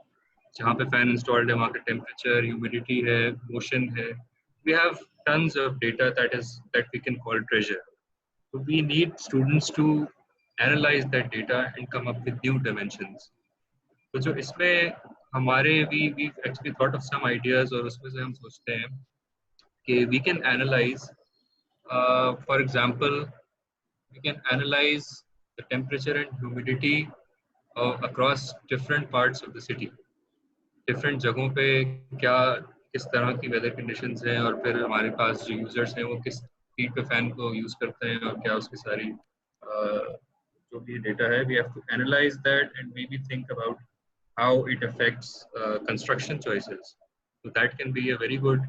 जहाँ पे fan installed है वहाँ का temperature, humidity है, motion है. We have tons of data that we can call treasure. So we need students to analyze that data and come up with new dimensions. तो जो इसमें हमारे we've actually thought of some ideas और उसमें से हम सोचते हैं कि we can analyze, for example, we can analyze the temperature and humidity across different parts of the city. Different जगहों पे क्या किस तरह की weather conditions हैं और फिर हमारे पास जो users हैं वो किस speed पे fan को use करते हैं और क्या उसकी सारी जो भी data है, we have to analyze that and maybe think about how it affects construction choices. So that can be a very good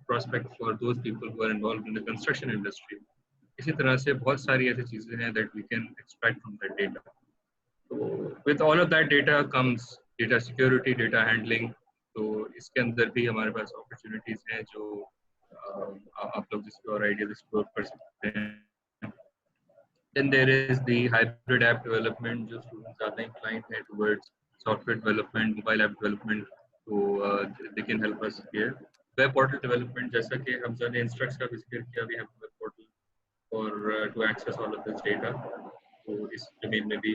prospect for those people who are involved in the construction industry. इसी तरह से बहुत सारी ऐसी चीजें हैं that we can extract from that data. So with all of that data comes data security, data handling. तो इसके अंदर भी हमारे पास opportunities हैं जो आप लोग जिसको और ideas explore कर सकते हैं. Then there is the hybrid app development, जो students ज़्यादा inclined हैं towards software development, mobile app development. So they can help us here. Web portal development, जैसा कि हमजा ने Instructs का भी जिक्र किया, we have a web portal for to access all of this data. So इस domain में भी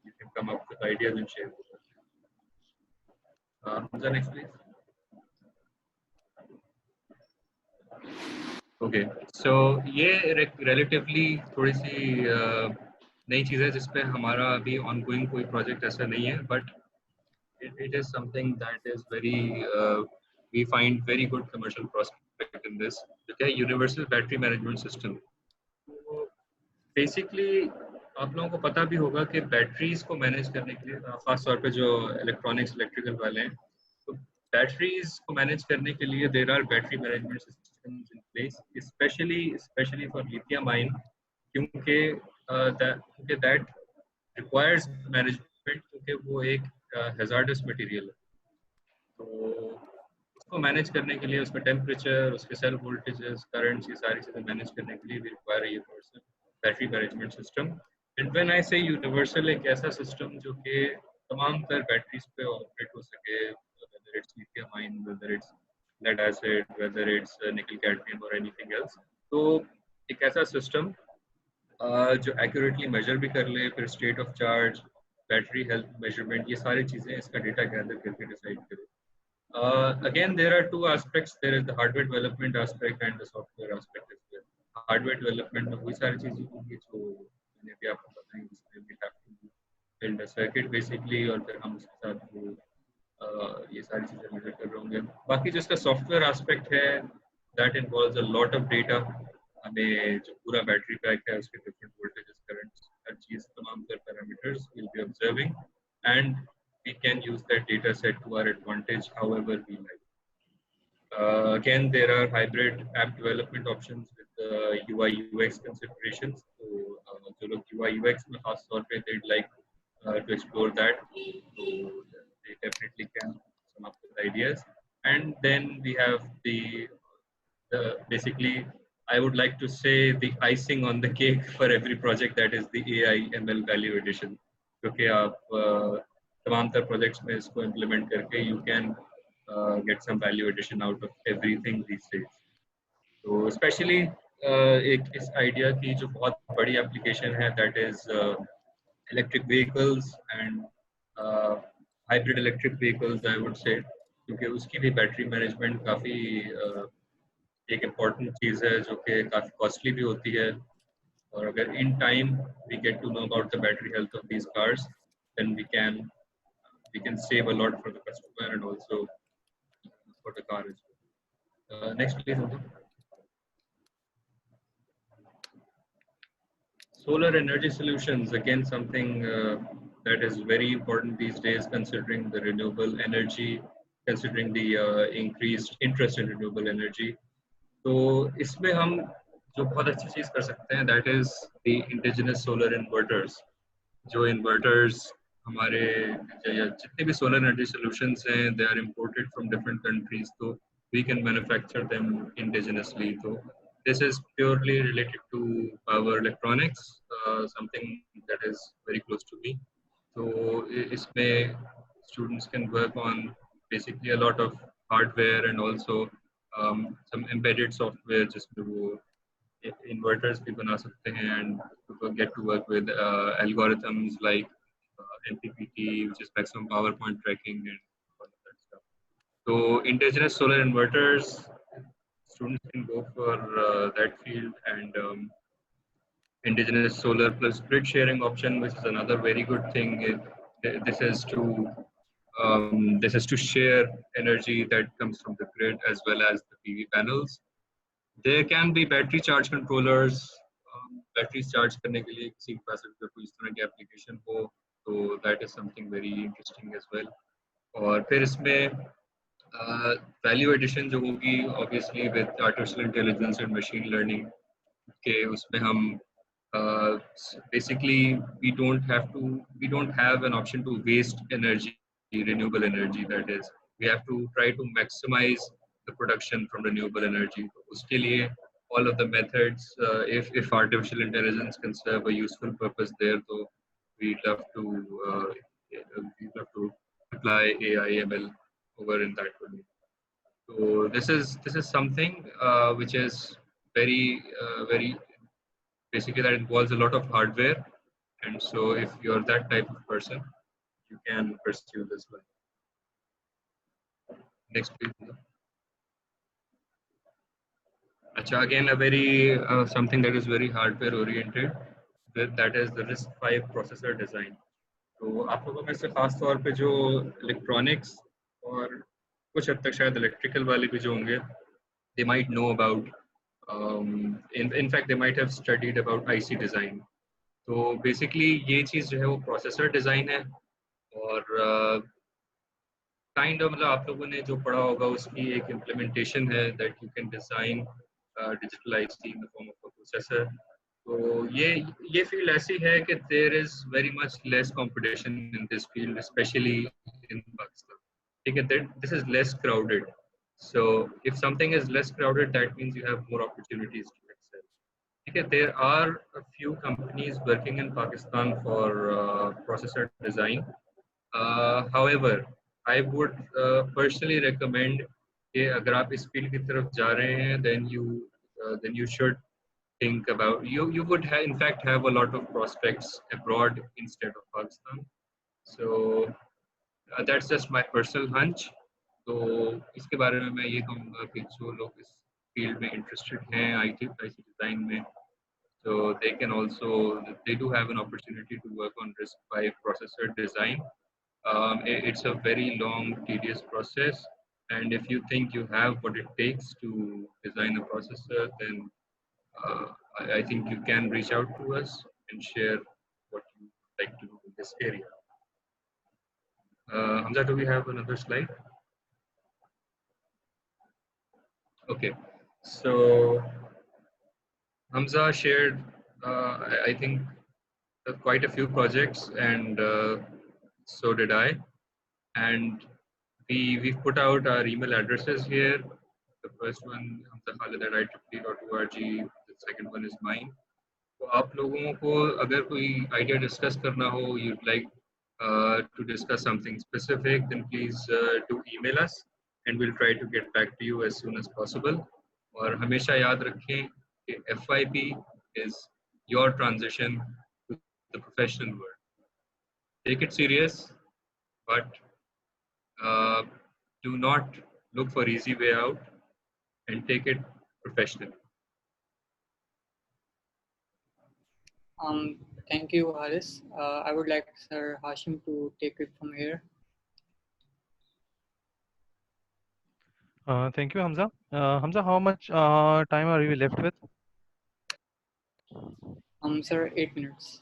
you can come up with ideas and share with us. Hamza, next please. Okay, so ये relatively थोड़ी सी नई चीज़ है जिसपे हमारा अभी ongoing कोई project ऐसा नहीं है, but it is something that is very we find very good commercial prospect in this. Okay, universal battery management system. Basically आप लोगों को पता भी होगा कि बैटरीज को मैनेज करने के लिए खास तौर पे जो इलेक्ट्रॉनिक्स इलेक्ट्रिकल वाले हैं, तो बैटरीज को मैनेज करने के लिए there are battery management systems in place, especially for lithium ion, क्योंकि दैट रिक्वायर्स मैनेजमेंट, क्योंकि वो एक हैजार्डस मटेरियल है. तो उसको मैनेज करने के लिए उसका टेम्परेचर, उसके सेल वोल्टेजेस, करंट्स, ये सारी चीज़ें मैनेज करने के लिए we require a universal battery management system. And when I say universal, एक ऐसा सिस्टम जो कि तमाम तर बैटरीज पे ऑपरेट हो सके, whether it's lithium ion, whether it's lead acid, whether it's nickel cadmium or anything else. तो एक ऐसा सिस्टम जो एक्यूरेटली मेजर भी कर ले, फिर state of charge, battery health measurement, ये सारी चीज़ें इसका डेटा गैदर करके डिसाइड करे. Again, there are two aspects. There is the hardware development aspect and the software aspect as well. Hardware development में वही सारी चीज़ें होंगी जो मैंने भी आपको बताई, जिसमें we have to build a circuit basically, और फिर हम उसके साथ वो ये सारी चीज़ें मेजर कर रहे होंगे. बाकी जिसका सॉफ्टवेयर एस्पेक्ट है, that involves a lot of data. हमें जो पूरा बैटरी पैक है उसके different voltages, currents, हर चीज़, तमाम तर parameters we'll be observing, and we can use that data set to our advantage however we like. Again, there are hybrid app development options with UI UX considerations. So जो लोग UI UX में खास तौर पे they'd like to explore that, so they definitely can come up with ideas. And then we have the basically, I would like to say the icing on the cake for every project, that is the AI ML value addition. क्योंकि आप तमाम तर projects में इसको implement करके you can get some value addition out of everything these days. तो especially एक इस idea की जो बहुत बड़ी application है, that is electric vehicles and hybrid electric vehicles, I would say, क्योंकि उसकी भी battery management काफी एक इम्पॉर्टेंट चीज़ है जो कि काफ़ी कॉस्टली भी होती है, और अगर in time we get to know about the battery health of these cars, then we can save a lot for the customer and also for the car as well. Next please. Solar energy solutions, again something that is very important these days, considering the renewable energy, considering the increased interest in renewable energy. तो इसमें हम जो बहुत अच्छी चीज़ कर सकते हैं, that is the indigenous solar inverters. जो इन्वर्टर्स हमारे जितने भी सोलर एनर्जी सॉल्यूशंस हैं, they are imported from different countries, तो we can manufacture them indigenously. तो this is purely related to power electronics, something that is very close to me. तो इसमें students can work on basically a lot of hardware and also some embedded software जिसमें वो inverters भी बना सकते हैं, and people get to work with algorithms like MPPT, which is maximum power point tracking, and all of that stuff. So indigenous solar inverters, students can go for that field, and indigenous solar plus grid sharing option, which is another very good thing. This is to share energy that comes from the grid as well as the PV panels. There can be battery charge controllers. Batteries charge करने के लिए किसी के पास अगर कोई इस तरह की application हो, तो that is something very interesting as well. और फिर इसमें value addition जो होगी, obviously with artificial intelligence and machine learning, के उसमें हम basically we don't have an option to waste energy, renewable energy, that is we have to try to maximize the production from renewable energy. तो उसके लिए all of the methods, if artificial intelligence can serve a useful purpose there, so we'd love to apply AI ML over in that way. So this is something which is very basically that involves a lot of hardware, and so if you're that type of person, you can pursue this one. Next please. Again, a very something that is very hardware oriented, that is the RISC-V processor design. तो आप लोगों में से खास तौर पे जो electronics और कुछ हद तक शायद इलेक्ट्रिकल वाले भी जो होंगे, they might know about in fact they might have studied about IC design. तो basically ये चीज़ जो है वो प्रोसेसर डिज़ाइन है, और kind of मतलब आप लोगों ने जो पढ़ा होगा उसकी एक इम्प्लीमेंटेशन है, that you can design digital IC in the form of a processor. तो ये फील्ड ऐसी है कि there is very much less competition in this field, especially in Pakistan. ठीक है, this is less crowded. So if something is less crowded, that means you have more opportunities to excel. Okay, there are a few companies working in Pakistan for processor design. However, I would personally recommend कि अगर आप इस field की तरफ जा रहे हैं, then you should think about you would in fact have a lot of prospects abroad instead of Pakistan. So that's just my personal hunch. तो इसके बारे में मैं ये कहूँगा कि जो लोग इस फील्ड में इंटरेस्टेड हैं IC डिज़ाइन में, so they do have an opportunity to work on RISC-V processor design. It's a very long, tedious process, and if you think you have what it takes to design a processor, then I think you can reach out to us and share what you would like to do in this area. Hamza, do we have another slide? Okay, so Hamza shared, I think, quite a few projects, and so did I. And we've put out our email addresses here. The first one hamzakhalid@IEEE.org. The second one is mine. तो आप लोगों को अगर कोई idea discuss करना हो, you'd like to discuss something specific, then please do email us and we'll try to get back to you as soon as possible. और हमेशा याद रखें कि FYP is your transition to the professional world. Take it serious, but do not look for easy way out and take it professionally. Thank you, Haris. I would like Sir Hashim to take it from here. Thank you, Hamza. Hamza, how much time are we left with? Sir, 8 minutes.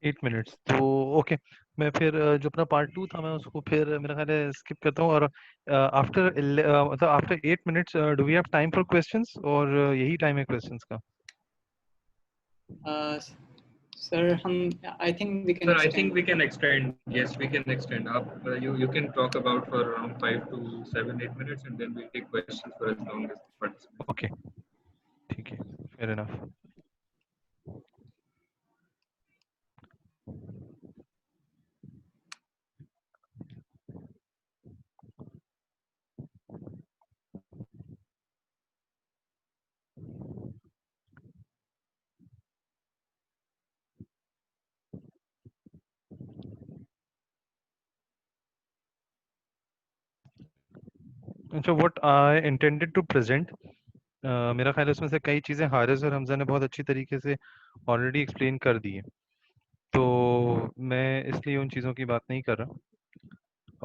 8 minutes. तो okay, मैं फिर जो अपना part 2 था मैं उसको फिर मेरा ख्याल है स्किप करता हूँ और आफ्टर मतलब after 8 minutes do we have time for questions और यही टाइम है क्वेश्चंस का? Sir, I think we can. Sir, extend. I think we can extend. Yes, we can extend. You can talk about for around 5 to 7, 8 minutes, and then we'll take questions for as long as the participants. Okay, ठीक है, fair enough. So what I intended to present, मेरा ख्याल है उसमें से कई चीज़ें हारिस और हमजा ने बहुत अच्छी तरीके से ऑलरेडी एक्सप्लेन कर दी है, तो मैं इसलिए उन चीज़ों की बात नहीं कर रहा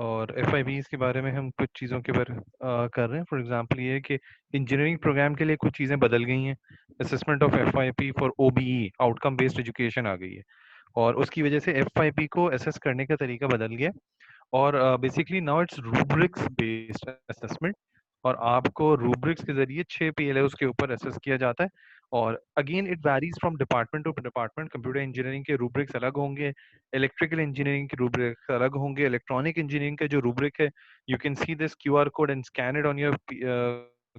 और FIBs के बारे में हम कुछ चीज़ों के बारे कर रहे हैं. फॉर एग्जांपल ये कि इंजीनियरिंग प्रोग्राम के लिए कुछ चीज़ें बदल गई हैं. Assessment of FYP for OBE outcome based education आ गई है और उसकी वजह से FYP को असेस करने का तरीका बदल गया और basically now it's rubrics based assessment और आपको रूब्रिक्स के जरिए 6 PLOs के ऊपर असेस किया जाता है और again it varies from department to department. Computer engineering के रूब्रिक्स अलग होंगे, इलेक्ट्रिकल इंजीनियरिंग के रूब्रिक्स अलग होंगे, इलेक्ट्रॉनिक इंजीनियरिंग का जो रूब्रिक है you can see this QR code and scan it on your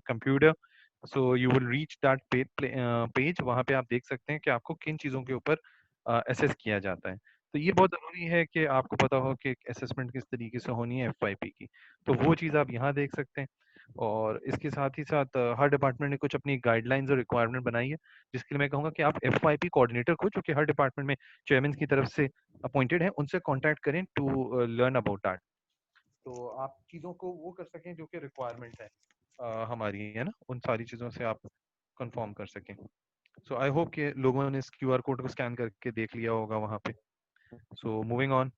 computer, so you will reach that page. वहां पे आप देख सकते हैं कि आपको किन चीज़ों के ऊपर असेस किया जाता है. तो ये बहुत ज़रूरी है कि आपको पता हो कि असेसमेंट किस तरीके से होनी है FYP की, तो वो चीज़ आप यहाँ देख सकते हैं. और इसके साथ ही साथ हर डिपार्टमेंट ने कुछ अपनी गाइडलाइंस और रिक्वायरमेंट बनाई है, जिसके लिए मैं कहूँगा कि आप FYP कोऑर्डिनेटर को, जो कि हर डिपार्टमेंट में चेयरमैन की तरफ से अपॉइंटेड है, उनसे कॉन्टैक्ट करें टू लर्न अबाउट दैट, तो आप चीज़ों को वो कर सकें जो कि रिक्वायरमेंट है हमारी, है ना, उन सारी चीज़ों से आप कंफर्म कर सकें. सो आई होप कि लोगों ने इस QR कोड को स्कैन करके देख लिया होगा वहाँ पे. So moving on.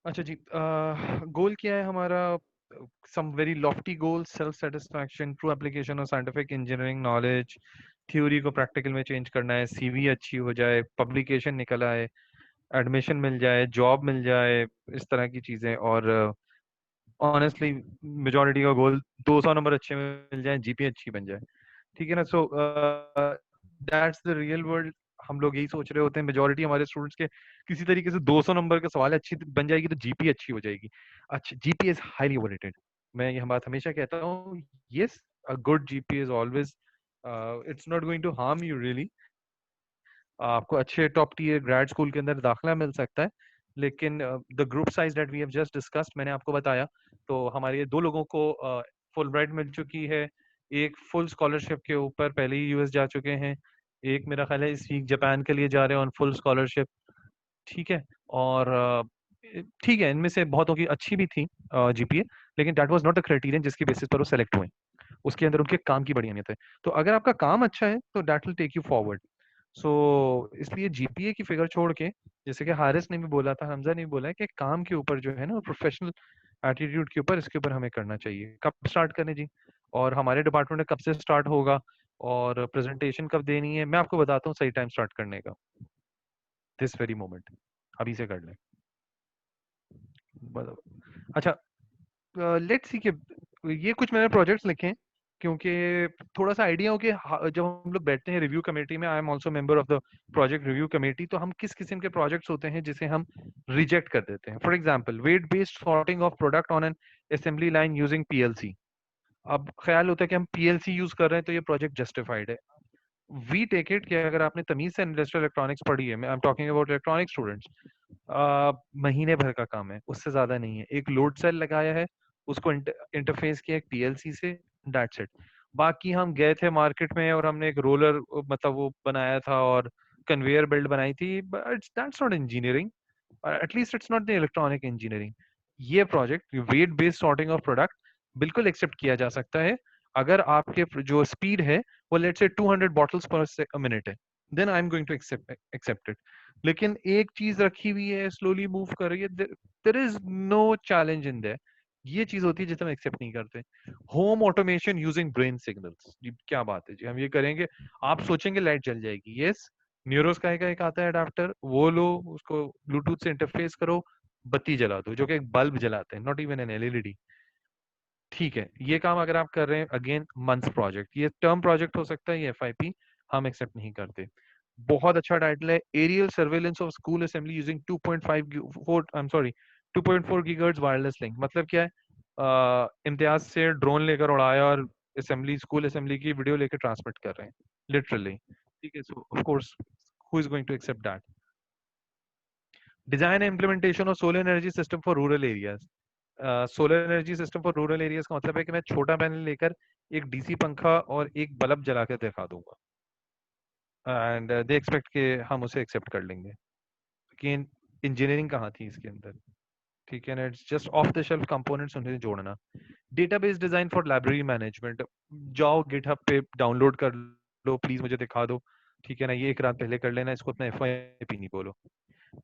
अच्छा जी, गोल क्या है हमारा? some very lofty goals, self satisfaction, true application of scientific engineering knowledge, theory को प्रैक्टिकल में चेंज करना है, CV अच्छी हो जाए, पब्लिकेशन निकल आए, एडमिशन मिल जाए, जॉब मिल जाए, इस तरह की चीजें. और ऑनेस्टली मेजॉरिटी का गोल 200 नंबर अच्छे मिल जाए, GPA अच्छी बन जाए, ठीक है ना. So that's the real world. हम लोग यही सोच रहे होते हैं, मेजॉरिटी हमारे स्टूडेंट्स के किसी तरीके से 200 नंबर का सवाल अच्छी बन जाएगी तो GPA अच्छी हो जाएगी. अच्छा, GPA इज हाईली ओवररेटेड. मैं ये बात हमेशा कहता हूँ. Yes, a good GPA is always, it's not going to harm you really. आपको अच्छे टॉप टियर ग्रेड स्कूल के अंदर दाखिला मिल सकता है, लेकिन the group size that we have just discussed, मैंने आपको बताया, तो हमारे 2 लोगों को फुल ब्राइट मिल चुकी है. एक फुल स्कॉलरशिप के ऊपर पहले ही US जा चुके हैं, एक मेरा ख्याल है इस वीक जापान के लिए जा रहे हैं ऑन फुल स्कॉलरशिप, ठीक है. और ठीक है, इनमें से बहुतों की अच्छी भी थी GPA, लेकिन that was not the criterion जिसकी बेसिस पर वो सेलेक्ट हुए. उसके अंदर उनके काम की बड़ी अहमियत है. तो अगर आपका काम अच्छा है तो that will take you forward. So इसलिए GPA की फिगर छोड़ के, जैसे कि हारिस ने भी बोला था, हमजा ने भी बोला है कि काम के ऊपर जो है ना, प्रोफेशनल एटीट्यूड के ऊपर, इसके ऊपर हमें करना चाहिए. कब स्टार्ट करने जी, और हमारे डिपार्टमेंट में कब से स्टार्ट होगा, और प्रेजेंटेशन कब देनी है, मैं आपको बताता हूँ सही टाइम स्टार्ट करने का. दिस वेरी मोमेंट, अभी से कर लें. अच्छा, लेट्स सी कि ये कुछ मैंने प्रोजेक्ट्स लिखे हैं क्योंकि थोड़ा सा आइडिया हो कि जब हम लोग बैठते हैं रिव्यू कमेटी में, I am also member of the project review committee, तो हम किस किस्म के प्रोजेक्ट्स होते हैं जिसे हम रिजेक्ट कर देते हैं। For example weight based sorting of product on an assembly line using PLC. अब ख्याल होता है कि हम पीएलसी यूज कर रहे हैं तो ये प्रोजेक्ट जस्टिफाइड है। वी टेक इट कि अगर आपने तमीज से इंडस्ट्रियल इलेक्ट्रॉनिक्स पढ़ी है, I am talking about electronic students, महीने भर का काम है, उससे ज्यादा नहीं है। एक लोड सेल लगाया है, उसको इंटरफेस किया एक पीएलसी से, दैट्स इट। बाकी हम गए थे मार्केट में और हमने एक रोलर मतलब वो बनाया था और कन्वेयर बेल्ट बनाई थी, but that's not engineering, at least it's not the electronic engineering. ये project weight based sorting of product बिल्कुल एक्सेप्ट किया जा सकता है अगर आपके जो स्पीड है वो लेट्स से 200 बॉटल्स पर मिनट है, then I am going to accept it. लेकिन एक चीज रखी हुई है, स्लोली मूव कर रही है, there is no challenge in there, ये चीज होती है जिसे हम एक्सेप्ट नहीं करते। Home automation using brain signals, जी क्या बात है जी, हम ये करेंगे। आप सोचेंगे लाइट जल जाएगी, यस, न्यूरोस्काई का एक आता है अडाप्टर, वो लो, उसको ब्लूटूथ से इंटरफेस करो, बत्ती जला दो, जो कि एक बल्ब जलाते हैं, नॉट इवन एन एलईडी। ठीक है, ये काम अगर आप कर रहे हैं, अगेन मंथ्स प्रोजेक्ट, ये टर्म प्रोजेक्ट हो सकता है, ये एफआईपी हम एक्सेप्ट नहीं करते। बहुत अच्छा टाइटल है, aerial surveillance of school assembly using 2.4 I am sorry 2.4 gigahertz wireless link. मतलब क्या है, इम्तियाज से ड्रोन लेकर उड़ाया और असेंबली, स्कूल असेंबली की वीडियो लेकर ट्रांसमिट कर रहे हैं लिटरली। ठीक है, so of course who is going to accept that. Design and implementation of solar energy system for rural areas. Solar energy system for rural areas का मतलब है कि मैं छोटा पैनल लेकर एक डीसी पंखा और एक बल्ब जला के दिखा दूंगा, एंड दे एक्सपेक्ट कि हम उसे एक्सेप्ट कर लेंगे। लेकिन इंजीनियरिंग कहाँ थी इसके अंदर? ठीक है ना, it's just of the shelf components उन्हें जोड़ना। Database design for library management, जाओ गिटहब पे डाउनलोड कर लो, प्लीज मुझे दिखा दो। ठीक है ना, ये एक रात पहले कर लेना, इसको अपना एफवाईपी नहीं बोलो।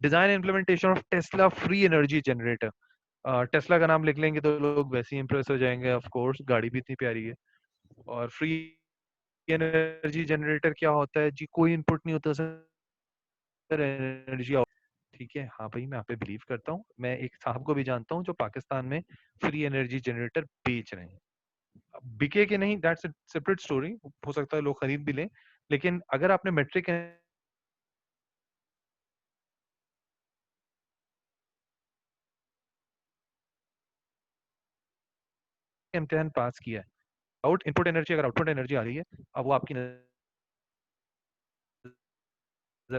Design implementation of Tesla free energy generator. Tesla का नाम लिख लेंगे तो लोग वैसे ही इंप्रेस हो जाएंगे, ऑफ कोर्स गाड़ी भी इतनी प्यारी है। और फ्री एनर्जी जनरेटर क्या होता है जी? कोई इनपुट नहीं होता सर, एनर्जी। ठीक है, हाँ भाई, मैं आप पे बिलीव करता हूँ। मैं एक साहब को भी जानता हूँ जो पाकिस्तान में फ्री एनर्जी जनरेटर बेच रहे हैं। अब बिके कि नहीं, दैट्स अ सेपरेट स्टोरी, हो सकता है लोग खरीद भी लें। लेकिन अगर आपने मेट्रिक इम्तिहान पास किया है, आउट इनपुट एनर्जी अगर आउटपुट एनर्जी आ रही है, अब वो आपकी नजर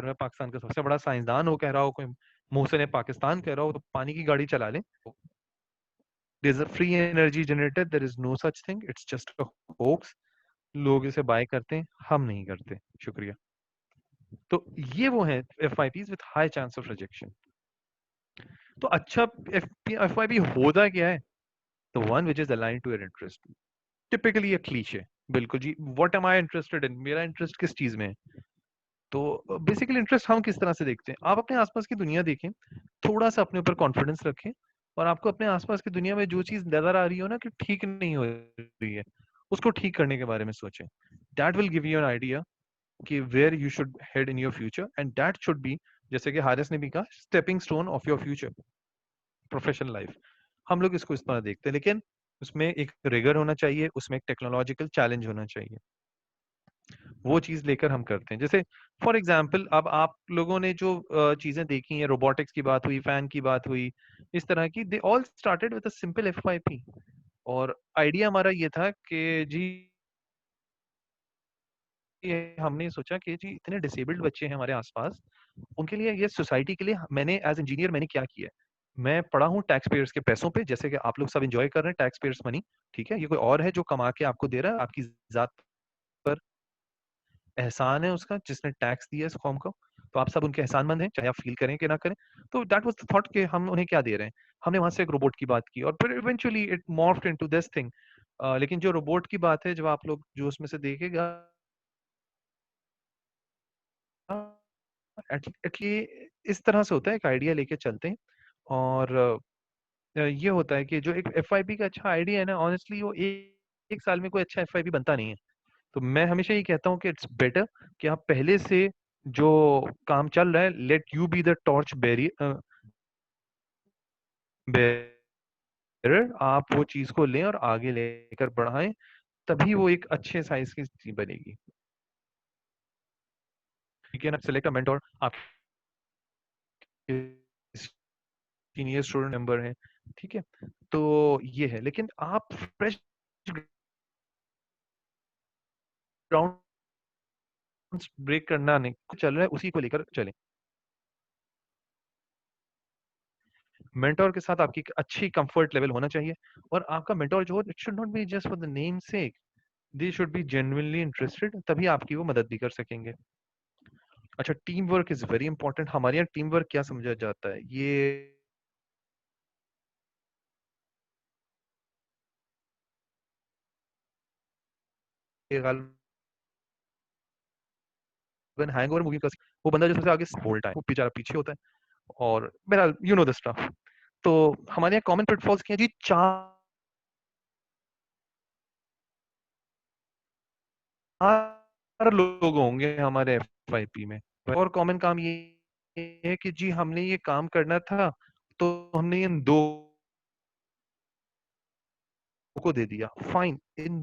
में पाकिस्तान का सबसे बड़ा साइंसदान हो कह रहा हो, कोई मोहसिन पाकिस्तान कह रहा हो, तो पानी की गाड़ी चला ले। There is a free energy generator, there is no such thing, it's just a hoax. लोग इसे बाय करते हैं, हम नहीं करते। शुक्रिया। तो ये वो है FYPs with high chance of rejection. तो अच्छा, एफआईपी होता क्या है? The one which is aligned to your interest, typically a cliché. बिल्कुल जी, what am I interested in, मेरा इंटरेस्ट किस चीज में है। तो बेसिकली इंटरेस्ट हम किस तरह से देखते हैं, आप अपने आसपास की दुनिया देखें, थोड़ा सा अपने ऊपर कॉन्फिडेंस रखें, और आपको अपने आसपास की दुनिया में जो चीज नजर आ रही हो ना कि ठीक नहीं हो रही है, उसको ठीक करने के बारे में सोचें। That will give you an idea कि where you should head in your future, and that should be, जैसे कि हारिस ने भी कहा, stepping stone of your future professional life. हम लोग इसको इस तरह देखते हैं, लेकिन उसमें एक रिगर होना चाहिए, उसमें एक टेक्नोलॉजिकल चैलेंज होना चाहिए, वो चीज लेकर हम करते हैं। जैसे फॉर एग्जाम्पल, अब आप लोगों ने जो चीजें देखी हैं, रोबोटिक्स की बात हुई, फैन की बात हुई, इस तरह की, they all started with a simple FYP. और आइडिया हमारा ये था कि जी, ये हमने सोचा कि जी इतने डिसेबल्ड बच्चे हैं हमारे आसपास, उनके लिए, ये सोसाइटी के लिए, मैंने एज इंजीनियर मैंने क्या किया है, मैं पढ़ा हूँ टैक्स पेयर्स के पैसों पे, जैसे कि आप लोग सब एंजॉय कर रहे हैं टैक्स पेयर्स मनी। ठीक है, ये कोई और है जो कमा के आपको दे रहा है, आपकी जात पर एहसान है उसका जिसने टैक्स दिया इस कौम को, तो आप सब उनके एहसानमंद हैं, चाहे आप फील करें कि ना करें। तो दैट वाज द थॉट कि हम उन्हें क्या दे रहे हैं। हमने वहां से एक रोबोट की बात की और फिर eventually it morphed into this thing. लेकिन जो रोबोट की बात है, जब आप लोग जो उसमें से देखेगा, एटली इस तरह से होता है, एक आइडिया लेके चलते हैं। और ये होता है कि जो एक एफआईपी का अच्छा आइडिया है ना, ऑनेस्टली वो एक साल में कोई अच्छा एफआईपी बनता नहीं है। तो मैं हमेशा ये कहता हूँ कि इट्स बेटर कि आप पहले से जो काम चल रहा है, let you be the torch bearer, आप वो चीज को लें और आगे लेकर बढ़ाएं, तभी वो एक अच्छे साइज की चीज बनेगी। ठीक है ना, सिलेक्ट अ मेंटोर, आप सीनियर स्टूडेंट मेंबर हैं, ठीक है, तो ये है। लेकिन आप फ्रेश ग्राउंड ब्रेक करना नहीं, कुछ चल रहा है उसी को लेकर चलें। मेंटोर के साथ आपकी एक अच्छी कंफर्ट लेवल होना चाहिए, और आपका मेंटोर जो हो, it should not be just for the name sec, they should be genuinely interested, तभी आपकी वो मदद भी कर सकेंगे। अच्छा, team work is very important. हमारे यहाँ टीम वर्क क्या समझा जाता है, ये हैंगओवर मूवी का वो बंदा जो सबसे आगे होल टाइम वो बेचारा पीछे होता है, और बहरहाल यू नो द स्टफ। तो हमारे यहाँ कॉमन पिटफॉल्स क्या है जी, 4 लोग होंगे हमारे एफआईपी में, और कॉमन काम ये है कि जी हमने ये काम करना था, तो हमने इन 2 को दे दिया, फाइन, इन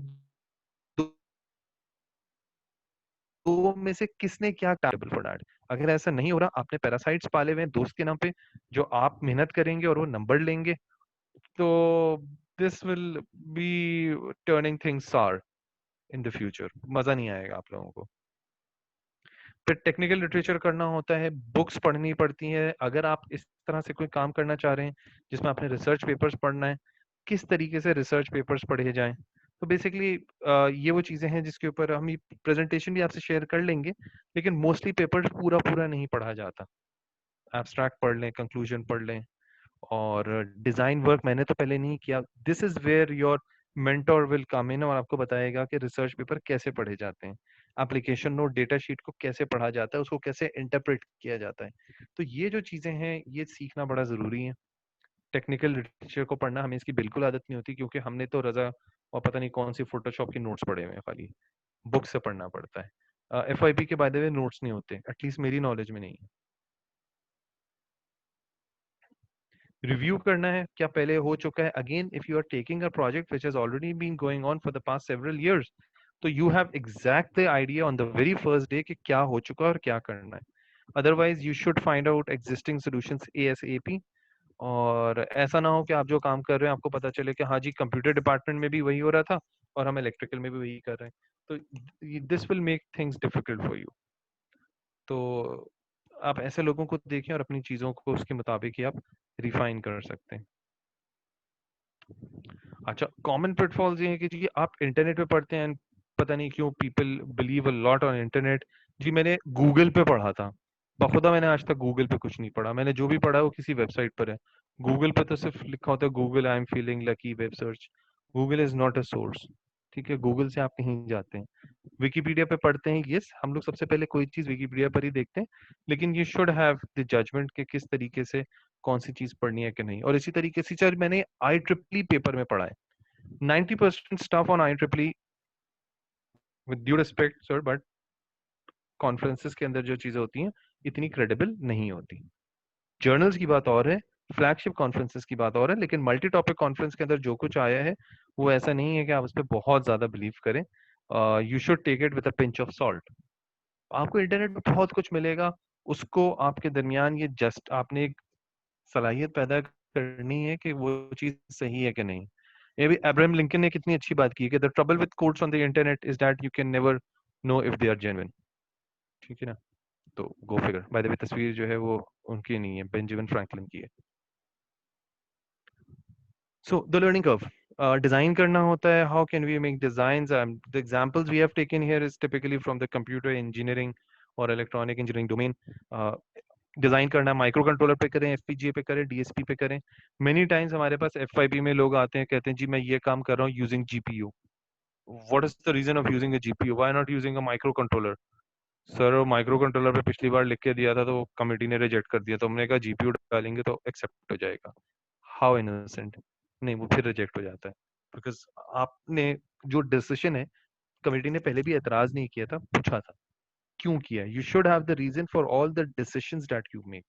2 में से किसने क्या टेबल फॉर दैट। अगर ऐसा नहीं हो रहा, आपने पैरासाइट्स पाले हुए हैं दोस्त के नाम पे, जो आप मेहनत करेंगे और वो नंबर लेंगे, तो this will be turning things सार इन द फ्यूचर, मजा नहीं आएगा आप लोगों को। फिर टेक्निकल लिटरेचर करना होता है, बुक्स पढ़नी पड़ती हैं। अगर आप इस तरह से कोई काम करना चाह रहे हैं जिसमें आपने रिसर्च पेपर्स पढ़ना है, किस तरीके से रिसर्च पेपर्स पढ़े जाएं, तो बेसिकली ये वो चीजें हैं जिसके ऊपर हम प्रेजेंटेशन भी आपसे शेयर कर लेंगे, लेकिन मोस्टली पेपर पूरा पूरा नहीं पढ़ा जाता। एब्स्ट्रैक्ट पढ़ लें, कंक्लूजन पढ़ लें, और डिजाइन वर्क मैंने तो पहले नहीं किया। This is where your mentor will come in, और आपको बताएगा कि रिसर्च पेपर कैसे पढ़े जाते हैं, एप्लीकेशन नोट, डेटा शीट को कैसे पढ़ा जाता है, उसको कैसे इंटरप्रेट किया जाता है। तो ये जो चीजें हैं ये सीखना बड़ा जरूरी है। टेक्निकल लिटरेचर को पढ़ना हमें इसकी बिल्कुल आदत नहीं होती, क्योंकि हमने तो रजा और पता नहीं कौन सी फोटोशॉप की नोट्स पढ़े हुए हैं, खाली बुक से पढ़ना पड़ता है। एफआईपी के बाय द वे नोट्स नहीं होते, एटलीस्ट मेरी नॉलेज में नहीं है। रिव्यू करना है क्या पहले हो चुका है। Again, if you are taking a project which has already been going on for the past several years, तो you have exact the idea on the very first day कि क्या हो चुका है और क्या करना है। Otherwise you should find out existing solutions ASAP, और ऐसा ना हो कि आप जो काम कर रहे हैं आपको पता चले कि हाँ जी कंप्यूटर डिपार्टमेंट में भी वही हो रहा था और हम इलेक्ट्रिकल में भी वही कर रहे हैं, तो this will make things difficult for you. तो आप ऐसे लोगों को देखें और अपनी चीजों को उसके मुताबिक ही आप रिफाइन कर सकते हैं। अच्छा, कॉमन पिटफॉल्स ये है कि जी आप इंटरनेट पे पढ़ते हैं, पता नहीं क्यों people believe a lot on internet. जी मैंने गूगल पे पढ़ा था, बखुदा मैंने आज तक गूगल पे कुछ नहीं पढ़ा, मैंने जो भी पढ़ा वो किसी वेबसाइट पर है। गूगल पे तो सिर्फ लिखा होता है Google I am feeling lucky web search. Google is not a source, ठीक है, गूगल से आप कहीं जाते हैं। विकिपीडिया पे पढ़ते हैं, यस हम लोग सबसे पहले कोई चीज विकिपीडिया पर ही देखते हैं, लेकिन you should have the judgement कि किस तरीके से कौन सी चीज पढ़नी है कि नहीं। और इसी तरीके से सर मैंने IEEE पेपर में पढ़ा है, 90% stuff on IEEE, with due respect sir, but conferences के अंदर जो चीजें होती हैं इतनी क्रेडिबल नहीं होती। जर्नल्स की बात और है, फ्लैगशिप कॉन्फ्रेंसेस की बात और है, लेकिन मल्टी टॉपिक कॉन्फ्रेंस के अंदर जो कुछ आया है वो ऐसा नहीं है कि आप उस पर बहुत ज्यादा बिलीव करें। You should take it with a pinch of salt. आपको इंटरनेट पे बहुत कुछ मिलेगा, उसको आपके दरमियान ये जस्ट आपने एक सलाहियत पैदा करनी है कि वो चीज सही है कि नहीं। ये भी अब्राहम लिंकन ने कितनी अच्छी बात की है कि the trouble with quotes on the internet is that you can never know if they are genuine. ठीक है ना, तो go figure. By the way तस्वीर जो है वो उनकी नहीं है, बेंजामिन फ्रैंकलिन की है। So the learning curve, design करना होता है, how can we make designs. The examples we have taken here is typically from the computer engineering और इलेक्ट्रॉनिक इंजीनियरिंग डोमेन। डिजाइन करना माइक्रो कंट्रोलर पे करें, एफपीजीए पे करें, डीएसपी पे करें। मेनी टाइम्स हमारे पास एफआईपी में लोग आते हैं, कहते हैं जी मैं ये काम कर रहा हूँ using GPU. What is the reason of using a GPU, why not using a microcontroller. Sir microcontroller पे पिछली बार लिख के दिया था तो कमेटी ने रिजेक्ट कर दिया, तो हमने कहा जीपीयू डालेंगे तो एक्सेप्ट हो जाएगा। How innocent. नहीं, वो फिर रिजेक्ट हो जाता है, बिकॉज आपने जो डिसीजन है, कमेटी ने पहले भी एतराज नहीं किया था, पूछा था क्यों किया। You should have the reason for all the decisions that you make,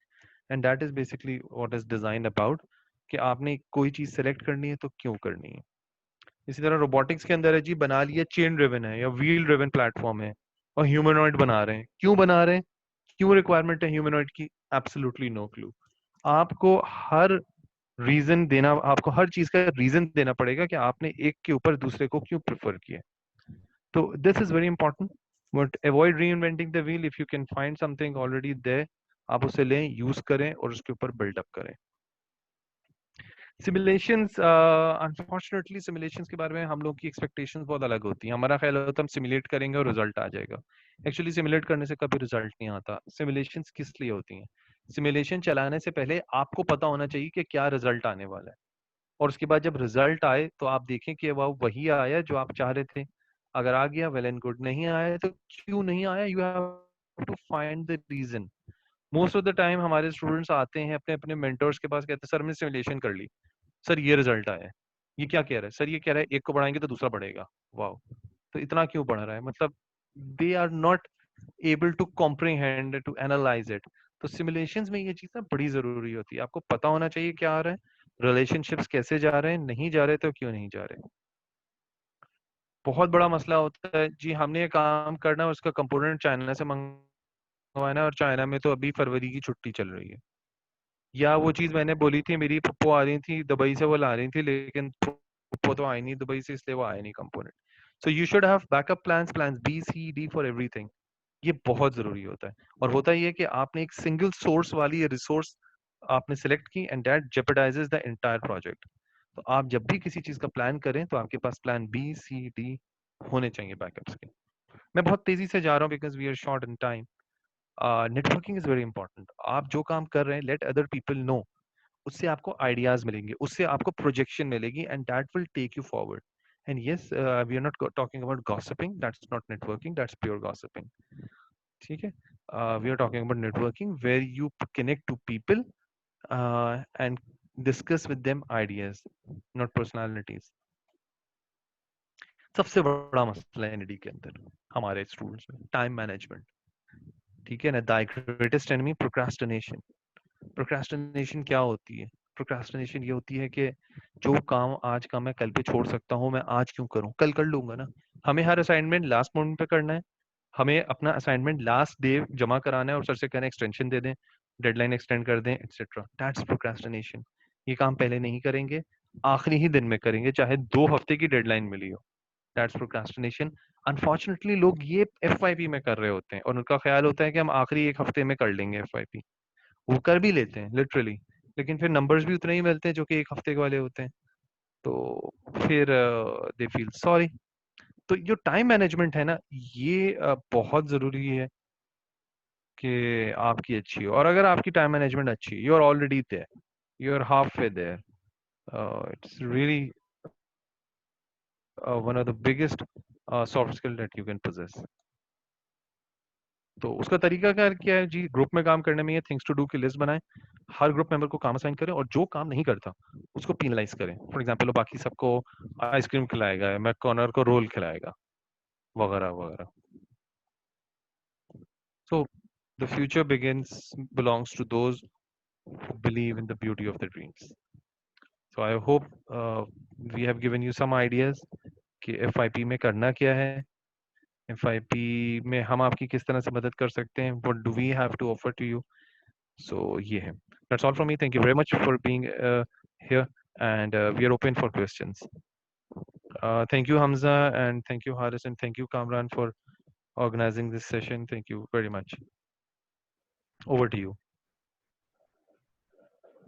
and that is basically what is design about, कि आपने कोई चीज सेलेक्ट करनी है तो क्यों करनी है। इसी तरह रोबोटिक्स के अंदर है जी, बना लिया चेन ड्रिवन है या व्हील ड्रिवन प्लेटफॉर्म है और ह्यूमनॉइड बना रहे हैं। क्यों बना रहे हैं, क्यों रिक्वायरमेंट है ह्यूमनॉइड की, एब्सोल्युटली नो क्लू। आपको हर रीजन देना, आपको हर चीज का रीजन देना पड़ेगा कि आपने एक के ऊपर दूसरे को क्यों प्रेफर किया। तो this is very important, but avoid reinventing the wheel. If you can find something already there, आप उसे लें, यूज करें और उसके ऊपर बिल्डअप करें। सिमुलेशंस, अनफॉर्चुनेटली सिमुलेशंस के बारे में हम लोग की एक्सपेक्टेशंस बहुत अलग होती हैं। हमारा ख्याल होता है हम सिमुलेट करेंगे और रिजल्ट आ जाएगा। एक्चुअली सिमुलेट करने से कभी रिजल्ट नहीं आता। सिमुलेशंस किस लिए होती हैं, सिमुलेशन चलाने से पहले आपको पता होना चाहिए कि क्या रिजल्ट आने वाला है, और उसके बाद जब रिजल्ट आए तो आप देखें कि वह वही आया जो आप चाह रहे थे। अगर आ गया वेल एंड गुड, नहीं आया तो क्यों नहीं आया, you have to find the reason. Most of the time हमारे स्टूडेंट्स आते हैं अपने अपने मेंटर्स के पास, कहते हैं सर हमने सिमुलेशन कर ली, सर ये रिजल्ट आया है। ये क्या कह रहा है सर, ये कह रहा है एक को बढ़ाएंगे तो दूसरा बढ़ेगा। वाह, तो इतना क्यों बढ़ रहा है, मतलब they are not able to comprehend, to analyse it. तो सिमुलेशंस में ये चीज ना बड़ी जरूरी होती है। आपको पता होना चाहिए क्या आ रहा है, रिलेशनशिप्स कैसे जा रहे हैं, नहीं जा रहे तो क्यों नहीं जा रहे। बहुत बड़ा मसला होता है जी, हमने ये काम करना है, उसका कंपोनेंट चाइना से मंगवाना है और चाइना में तो अभी फरवरी की छुट्टी चल रही है। या वो चीज मैंने बोली थी, मेरी पप्पो आ रही थी दुबई से, वो ला रही थी, लेकिन पप्पो तो आई नहीं दुबई से, इसलिए वो आया नहीं component. So you should have backup plans, plans B C D for everything. ये बहुत जरूरी होता है। और होता ये है कि आपने एक सिंगल सोर्स वाली रिसोर्स आपने सिलेक्ट की and that jeopardizes the entire project. तो आप जब भी किसी चीज का प्लान करें तो आपके पास प्लान बी सी डी होने चाहिए बैकअप्स के। मैं बहुत तेजी से जा रहा हूँ because we are short in time. Networking is very important. आप जो काम कर रहे हैं, लेट अदर पीपल नो, उससे आपको आइडियाज मिलेंगे, उससे आपको प्रोजेक्शन मिलेगी and that will take you forward. And yes, we are not talking about gossiping, that's not networking, that's pure gossiping. ठीक है, we are talking about networking where you connect to people and discuss with them ideas, not personalities. सबसे बड़ा मसला है ND के अंदर हमारे students में टाइम मैनेजमेंट। ठीक है ना, the greatest enemy procrastination. Procrastination क्या होती है, प्रोक्रास्टिनेशन ये होती है कि जो काम आज का मैं कल पे छोड़ सकता हूँ, मैं आज क्यों करूँ, कल कर लूंगा ना। हमें हर असाइनमेंट लास्ट मोमेंट पे करना है, हमें अपना असाइनमेंट लास्ट डे जमा कराना है और सर से कहना एक्सटेंशन दे दें, डेडलाइन एक्सटेंड कर दें, एक्सेट्रा। That's procrastination. ये काम पहले नहीं करेंगे, आखिरी ही दिन में करेंगे, चाहे 2 हफ्ते की डेडलाइन मिली हो। That's procrastination. अनफॉर्चुनेटली लोग ये एफवाईपी में कर रहे होते हैं और उनका ख्याल होता है कि हम आखिरी 1 हफ्ते में कर लेंगे एफवाईपी। वो कर भी लेते हैं लिटरली, लेकिन फिर नंबर्स भी उतने ही मिलते हैं जो कि 1 हफ्ते के वाले होते हैं। तो फिर दे फील सॉरी। तो जो टाइम मैनेजमेंट है ना, ये बहुत जरूरी है कि आपकी अच्छी हो। और अगर आपकी टाइम मैनेजमेंट अच्छी है, you are already there, you are half way there, it's really one of the biggest soft skill that you can possess. तो उसका तरीका क्या है जी, ग्रुप में काम करने में ये थिंग्स टू डू की लिस्ट बनाएं, हर ग्रुप मेंबर को काम असाइन करें और जो काम नहीं करता उसको पीनलाइज करें। फॉर एग्जांपल, वो बाकी सबको आइसक्रीम खिलाएगा, मैककॉर्नर को रोल खिलाएगा, वगैरह वगैरह। So the future belongs to those who believe in the beauty of their dreams. So I hope we have given you some ideas कि FIP में करना क्या है, FIP में हम आपकी किस तरह से मदद कर सकते हैं, what do we have to offer to you. So ये है, that's all from me. Thank you very much for being here and we are open for questions. Thank you Hamza, and thank you Haris, and thank you Kamran for organizing this session. Thank you very much. Over to you.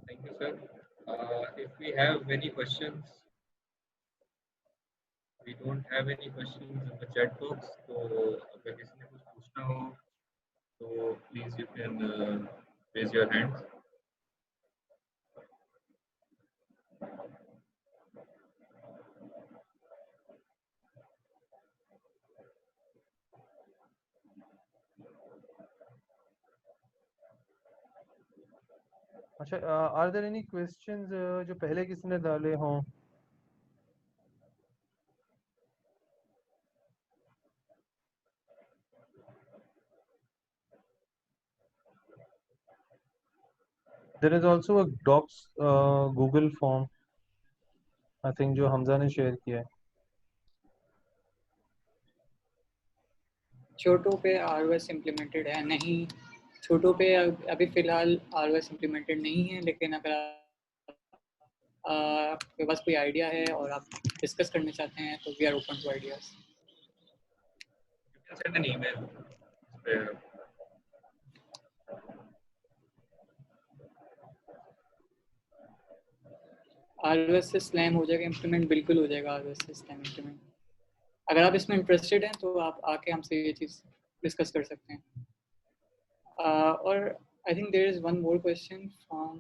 Thank you, sir. If we have any questions, we don't have any questions in the chat box. तो अगर किसी ने कुछ पूछना हो तो please you can raise your hands. अच्छा, are there any questions जो पहले किसी ने डाले हों? There is also a docs Google form, I think, जो हमजा ने शेयर किया है। छोटों पे ROS इम्प्लीमेंटेड है नहीं, छोटों पे अभी फ़िलहाल ROS इम्प्लीमेंटेड नहीं है, लेकिन अगर आपके पास कोई आइडिया है और आप डिस्कस करना चाहते हैं तो we are open to ideas. You can send an email. Uh, ROS से स्लैम हो जाएगा इम्प्लीमेंट, बिल्कुल हो जाएगा ROS से स्लैम इम्प्लीमेंट। अगर आप इसमें इंटरेस्टेड हैं तो आप आके हमसे ये चीज़ डिस्कस कर सकते हैं। और I think there is one more question from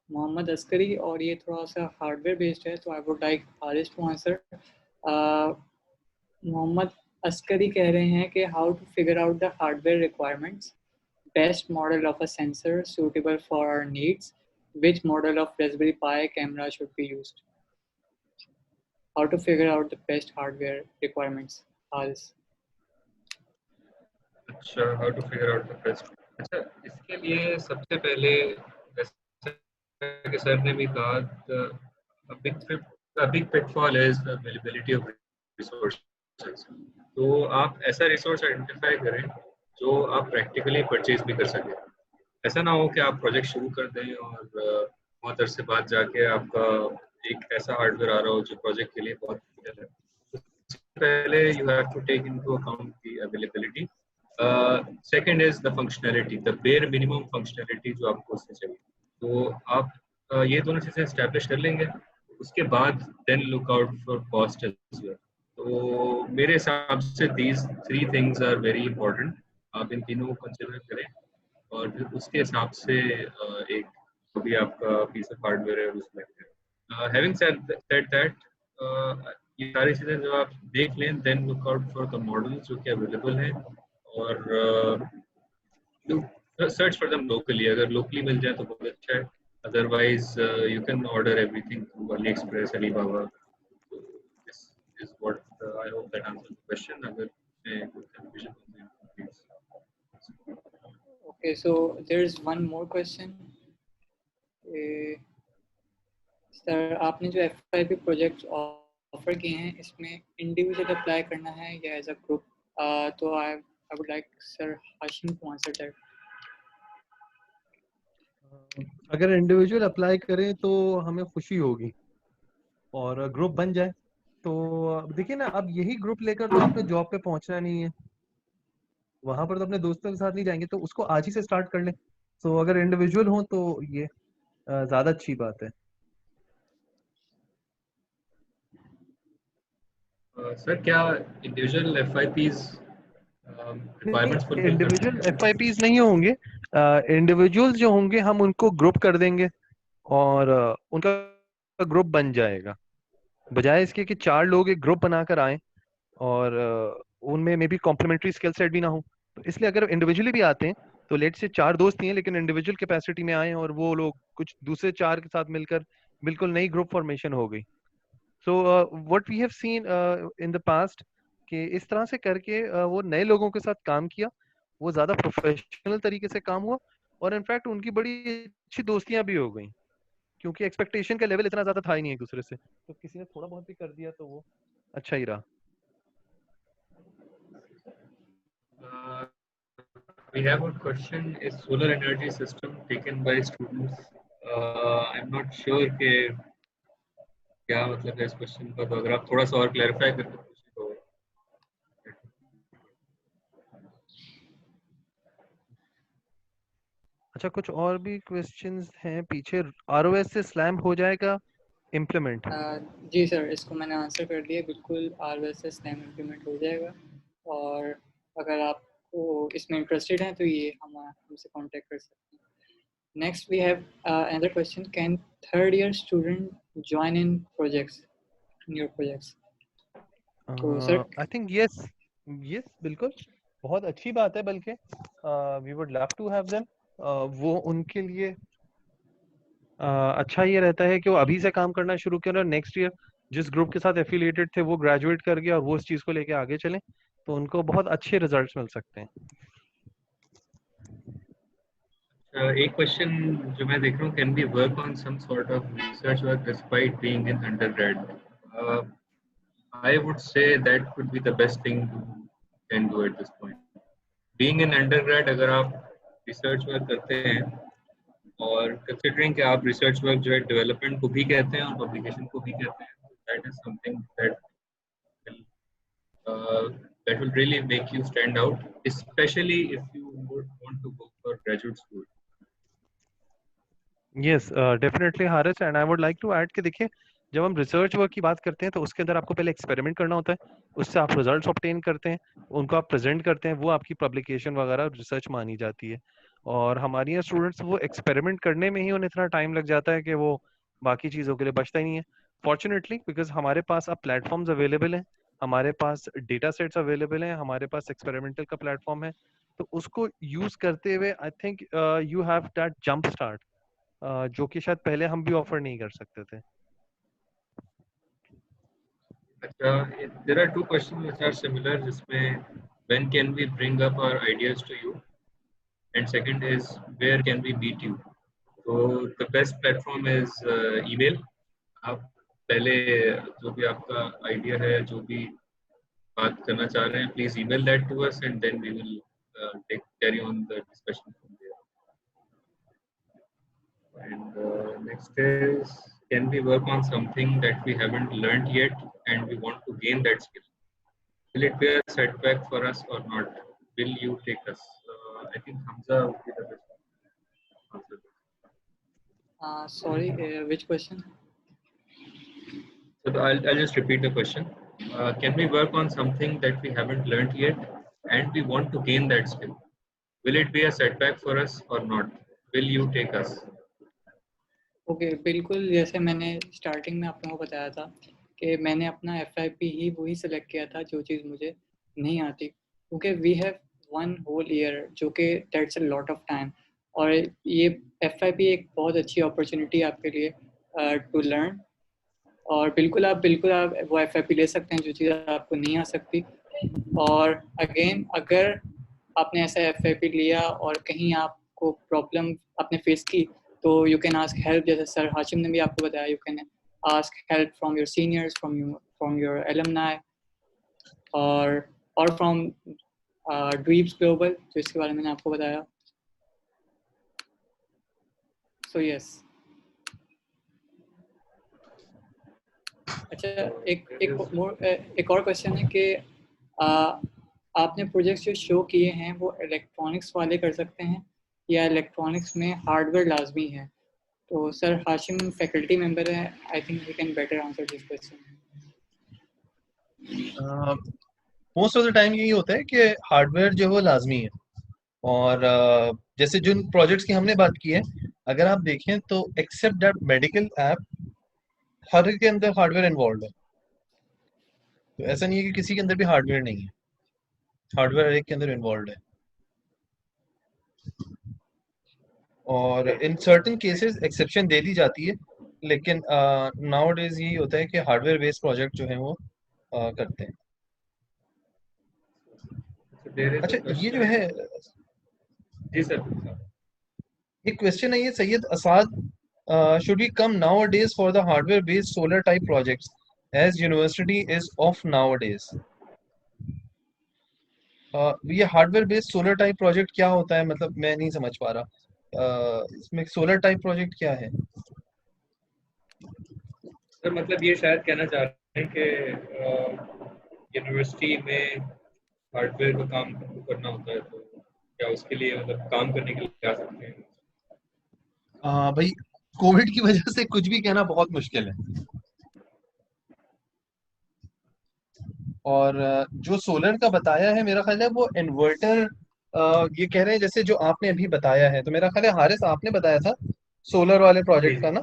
Mohammad Askari, और ये थोड़ा सा हार्डवेयर बेस्ड है, तो I would like Haris to answer. Mohammad Askari कह रहे हैं कि how to figure out the hardware requirements, best model of a sensor suitable for our needs, which model of Raspberry Pi camera should be used? How to figure out the best hardware requirements, Haris? अच्छा, how to figure out the best? अच्छा, इसके लिए सबसे पहले जैसे कि sir ने भी कहा, a big pitfall is the availability of resources. तो आप ऐसा रिसोर्स आइडेंटिफाई करें जो आप प्रैक्टिकली परचेज भी कर सकें। ऐसा ना हो कि आप प्रोजेक्ट शुरू कर दें और बहुत अरसे बाद जाके आपका एक ऐसा हार्डवेयर आ रहा हो जो प्रोजेक्ट के लिए बहुत है। पहले you have to take into account the availability. Second is the functionality, the bare minimum functionality जो आपको उससे चाहिए। तो आप ये दोनों चीज़ें establish कर लेंगे, उसके बाद then look out for cost as well. तो मेरे हिसाब से these three things are very important. आप इन तीनों को consider करें और फिर उसके हिसाब से एक जो भी आपका piece of hardware है उसमें having said that, ये सारी चीज़ें जब आप देख लें then look out for the models जो कि available हैं और search for them locally. अगर locally मिल जाए तो बहुत अच्छा है, otherwise you can order everything through AliExpress, Alibaba. So this is what I hope that answers the question. अगर मैं कोई confusion हो तो please. Okay, so there is one more question. Sir, आपने जो FYP प्रोजेक्ट ऑफर किए हैं इसमें इंडिविजुअल अप्लाई करना है या एज अ ग्रुप? तो I would like sir Hashim to answer that. अगर इंडिविजुअल अप्लाई करें तो हमें खुशी होगी, और ग्रुप बन जाए तो अब देखिए ना, अब यही ग्रुप लेकर तो आपने जॉब पे पहुंचना नहीं है, वहां पर तो अपने दोस्तों के साथ नहीं जाएंगे, तो उसको आज ही से स्टार्ट कर लें। तो अगर इंडिविजुअल हो तो ये ज्यादा अच्छी बात है। सर क्या individual FYPs requirements fulfill individual FYPs नहीं होंगे, इंडिविजुअल्स जो होंगे हम उनको ग्रुप कर देंगे और उनका ग्रुप बन जाएगा। बजाय इसके कि 4 लोग एक ग्रुप बनाकर आए और उनमें maybe complementary skill set भी ना हो, तो इसलिए अगर इंडिविजुअली भी आते हैं तो लेट से 4 दोस्त ही हैं लेकिन इंडिविजुअल कैपेसिटी में आए और वो लोग कुछ दूसरे 4 के साथ मिलकर बिल्कुल नई ग्रुप फॉर्मेशन हो गई। So what we have seen in the past कि इस तरह से करके वो नए लोगों के साथ काम किया, वो ज्यादा प्रोफेशनल तरीके से काम हुआ और इनफैक्ट उनकी बड़ी अच्छी दोस्तियां भी हो गई, क्योंकि एक्सपेक्टेशन का लेवल इतना ज्यादा था ही नहीं एक दूसरे से, तो किसी ने थोड़ा बहुत भी कर दिया तो वो अच्छा ही रहा। We have a question: is solar energy system taken by students? I'm not sure कि क्या मतलब है इस क्वेश्चन का, तो अगर आप थोड़ा सा और क्लैरिफाई करके पूछें तो। अच्छा, कुछ और भी क्वेश्चंस हैं पीछे। ROS से स्लैम हो जाएगा इम्प्लीमेंट? जी सर, इसको मैंने आंसर कर दिया, बिल्कुल ROS से स्लैम इम्प्लीमेंट हो जाएगा, और अगर आपको इसमें इंटरेस्टेड हैं तो ये हमसे कांटेक्ट कर सकते हैं। Next we have another question: can third year student join in projects, in your projects? तो सर आई थिंक यस, बिल्कुल बहुत अच्छी बात है, बल्कि we would love to have them. वो उनके लिए अच्छा ये रहता है कि वो अभी से काम करना शुरू करें और नेक्स्ट ईयर जिस ग्रुप के साथ एफिलिएटेड थे वो ग्रेजुएट कर गया और वो उस चीज को लेके आगे चलें, तो उनको बहुत अच्छे रिजल्ट्स मिल सकते हैं। एक क्वेश्चन जो मैं देख रहा हूँ: can we work on some sort of research work despite being in undergrad? I would say that could be the best thing to can do at this point. Being in undergrad, अगर आप research work करते हैं और considering कि आप research work जो है development को भी कहते हैं और publication को भी कहते हैं, that is something that will really make you stand out, especially if you would want to go for graduate school. Yes definitely Haris, and I would like to add कि देखिए, जब हम रिसर्च वर्क की बात करते हैं तो उसके अंदर आपको पहले एक्सपेरिमेंट करना होता है, उससे आप रिजल्ट्स ऑब्टेन करते हैं, उनको आप प्रेजेंट करते हैं, वो आपकी पब्लिकेशन वगैरह रिसर्च मानी जाती है। और हमारे यहाँ स्टूडेंट्स वो एक्सपेरिमेंट करने में ही उन्हें इतना टाइम लग जाता है कि वो बाकी चीज़ों के लिए बचता ही नहीं है। फॉर्चुनेटली बिकॉज हमारे पास अब प्लेटफॉर्म्स अवेलेबल हैं, हमारे पास डेटा सेट्स अवेलेबल हैं, हमारे पास एक्सपेरिमेंटल का प्लेटफॉर्म है, तो उसको यूज करते हुए I think you have that jump start जो कि शायद पहले हम भी ऑफर नहीं कर सकते थे। There are two questions which are similar, जिसमें when can we bring up our ideas to you, and second is where can we meet you. So the best platform is email. आप पहले जो भी आपका idea है, जो भी बात करना चाह रहे हैं, please email that to us and then we will carry on the discussion from there. And next is, can we work on something that we haven't learned yet and we want to gain that skill? Will it be a setback for us or not? Will you take us? I think Hamza would be the best answer. Sorry, which question? So I'll just repeat the question. Can we work on something that we haven't learned yet and we want to gain that skill? Will it be a setback for us or not? Will you take us? Okay बिल्कुल, जैसे मैंने starting में आप लोगों को बताया था कि मैंने अपना FYP ही वही सेलेक्ट किया था जो चीज़ मुझे नहीं आती, क्योंकि वी हैव 1 होल ईयर जो कि that's a lot of time, और ये FYP एक बहुत अच्छी अपॉर्चुनिटी है आपके लिए टू लर्न। और बिल्कुल आप वो FYP ले सकते हैं जो चीज़ आपको नहीं आ सकती। और अगेन अगर आपने ऐसा FYP लिया और कहीं आपको प्रॉब्लम आपने फेस की तो यू कैन आस्क हेल्प, जैसे सर हाशिम ने भी आपको बताया, you can ask help from your seniors, from your alumni और फ्रॉम ड्रीम्स ग्लोबल, जो इसके बारे में मैंने आपको बताया। So yes. अच्छा, एक और क्वेश्चन है कि आपने प्रोजेक्ट्स जो शो किए हैं वो इलेक्ट्रॉनिक्स वाले कर सकते हैं या इलेक्ट्रॉनिक्स में हार्डवेयर लाजमी है? तो सर हाशिम फैकल्टी मेंबर है, I think he can better answer this question. Most of the time यही होता है कि हार्डवेयर जो है वो लाजमी है, और जैसे जिन प्रोजेक्ट्स की हमने बात की है, अगर आप देखें तो एक्सेप्ट दैट मेडिकल ऐप, हर के अंदर हार्डवेयर इन्वॉल्व है। तो ऐसा नहीं है कि किसी के अंदर भी हार्डवेयर नहीं है, हार्डवेयर हर एक के अंदर इन्वॉल्व है। और इन सर्टेन केसेस एक्सेप्शन दे दी जाती है, लेकिन नाउ डेज यही होता है कि हार्डवेयर बेस्ड प्रोजेक्ट जो है वो करते हैं। अच्छा, ये जो है जी सर, एक क्वेश्चन है ये सैयद असाद, should we come nowadays for the hardware based solar type projects as university is off nowadays? ये hardware based solar type project क्या होता है, मतलब मैं नहीं समझ पा रहा। इसमें सोलर टाइप प्रोजेक्ट क्या है? सर मतलब ये शायद कहना चाह रहे हैं कि यूनिवर्सिटी में हार्डवेयर का काम करना होता है, तो क्या उसके लिए मतलब काम करने के लिए आ सकते हैं? भाई कोविड की वजह से कुछ भी कहना बहुत मुश्किल है। और जो सोलर का बताया है, मेरा ख्याल है वो इन्वर्टर, ये कह रहे हैं जैसे जो आपने अभी बताया है, तो मेरा ख्याल है हारिस आपने बताया था सोलर वाले प्रोजेक्ट का ना,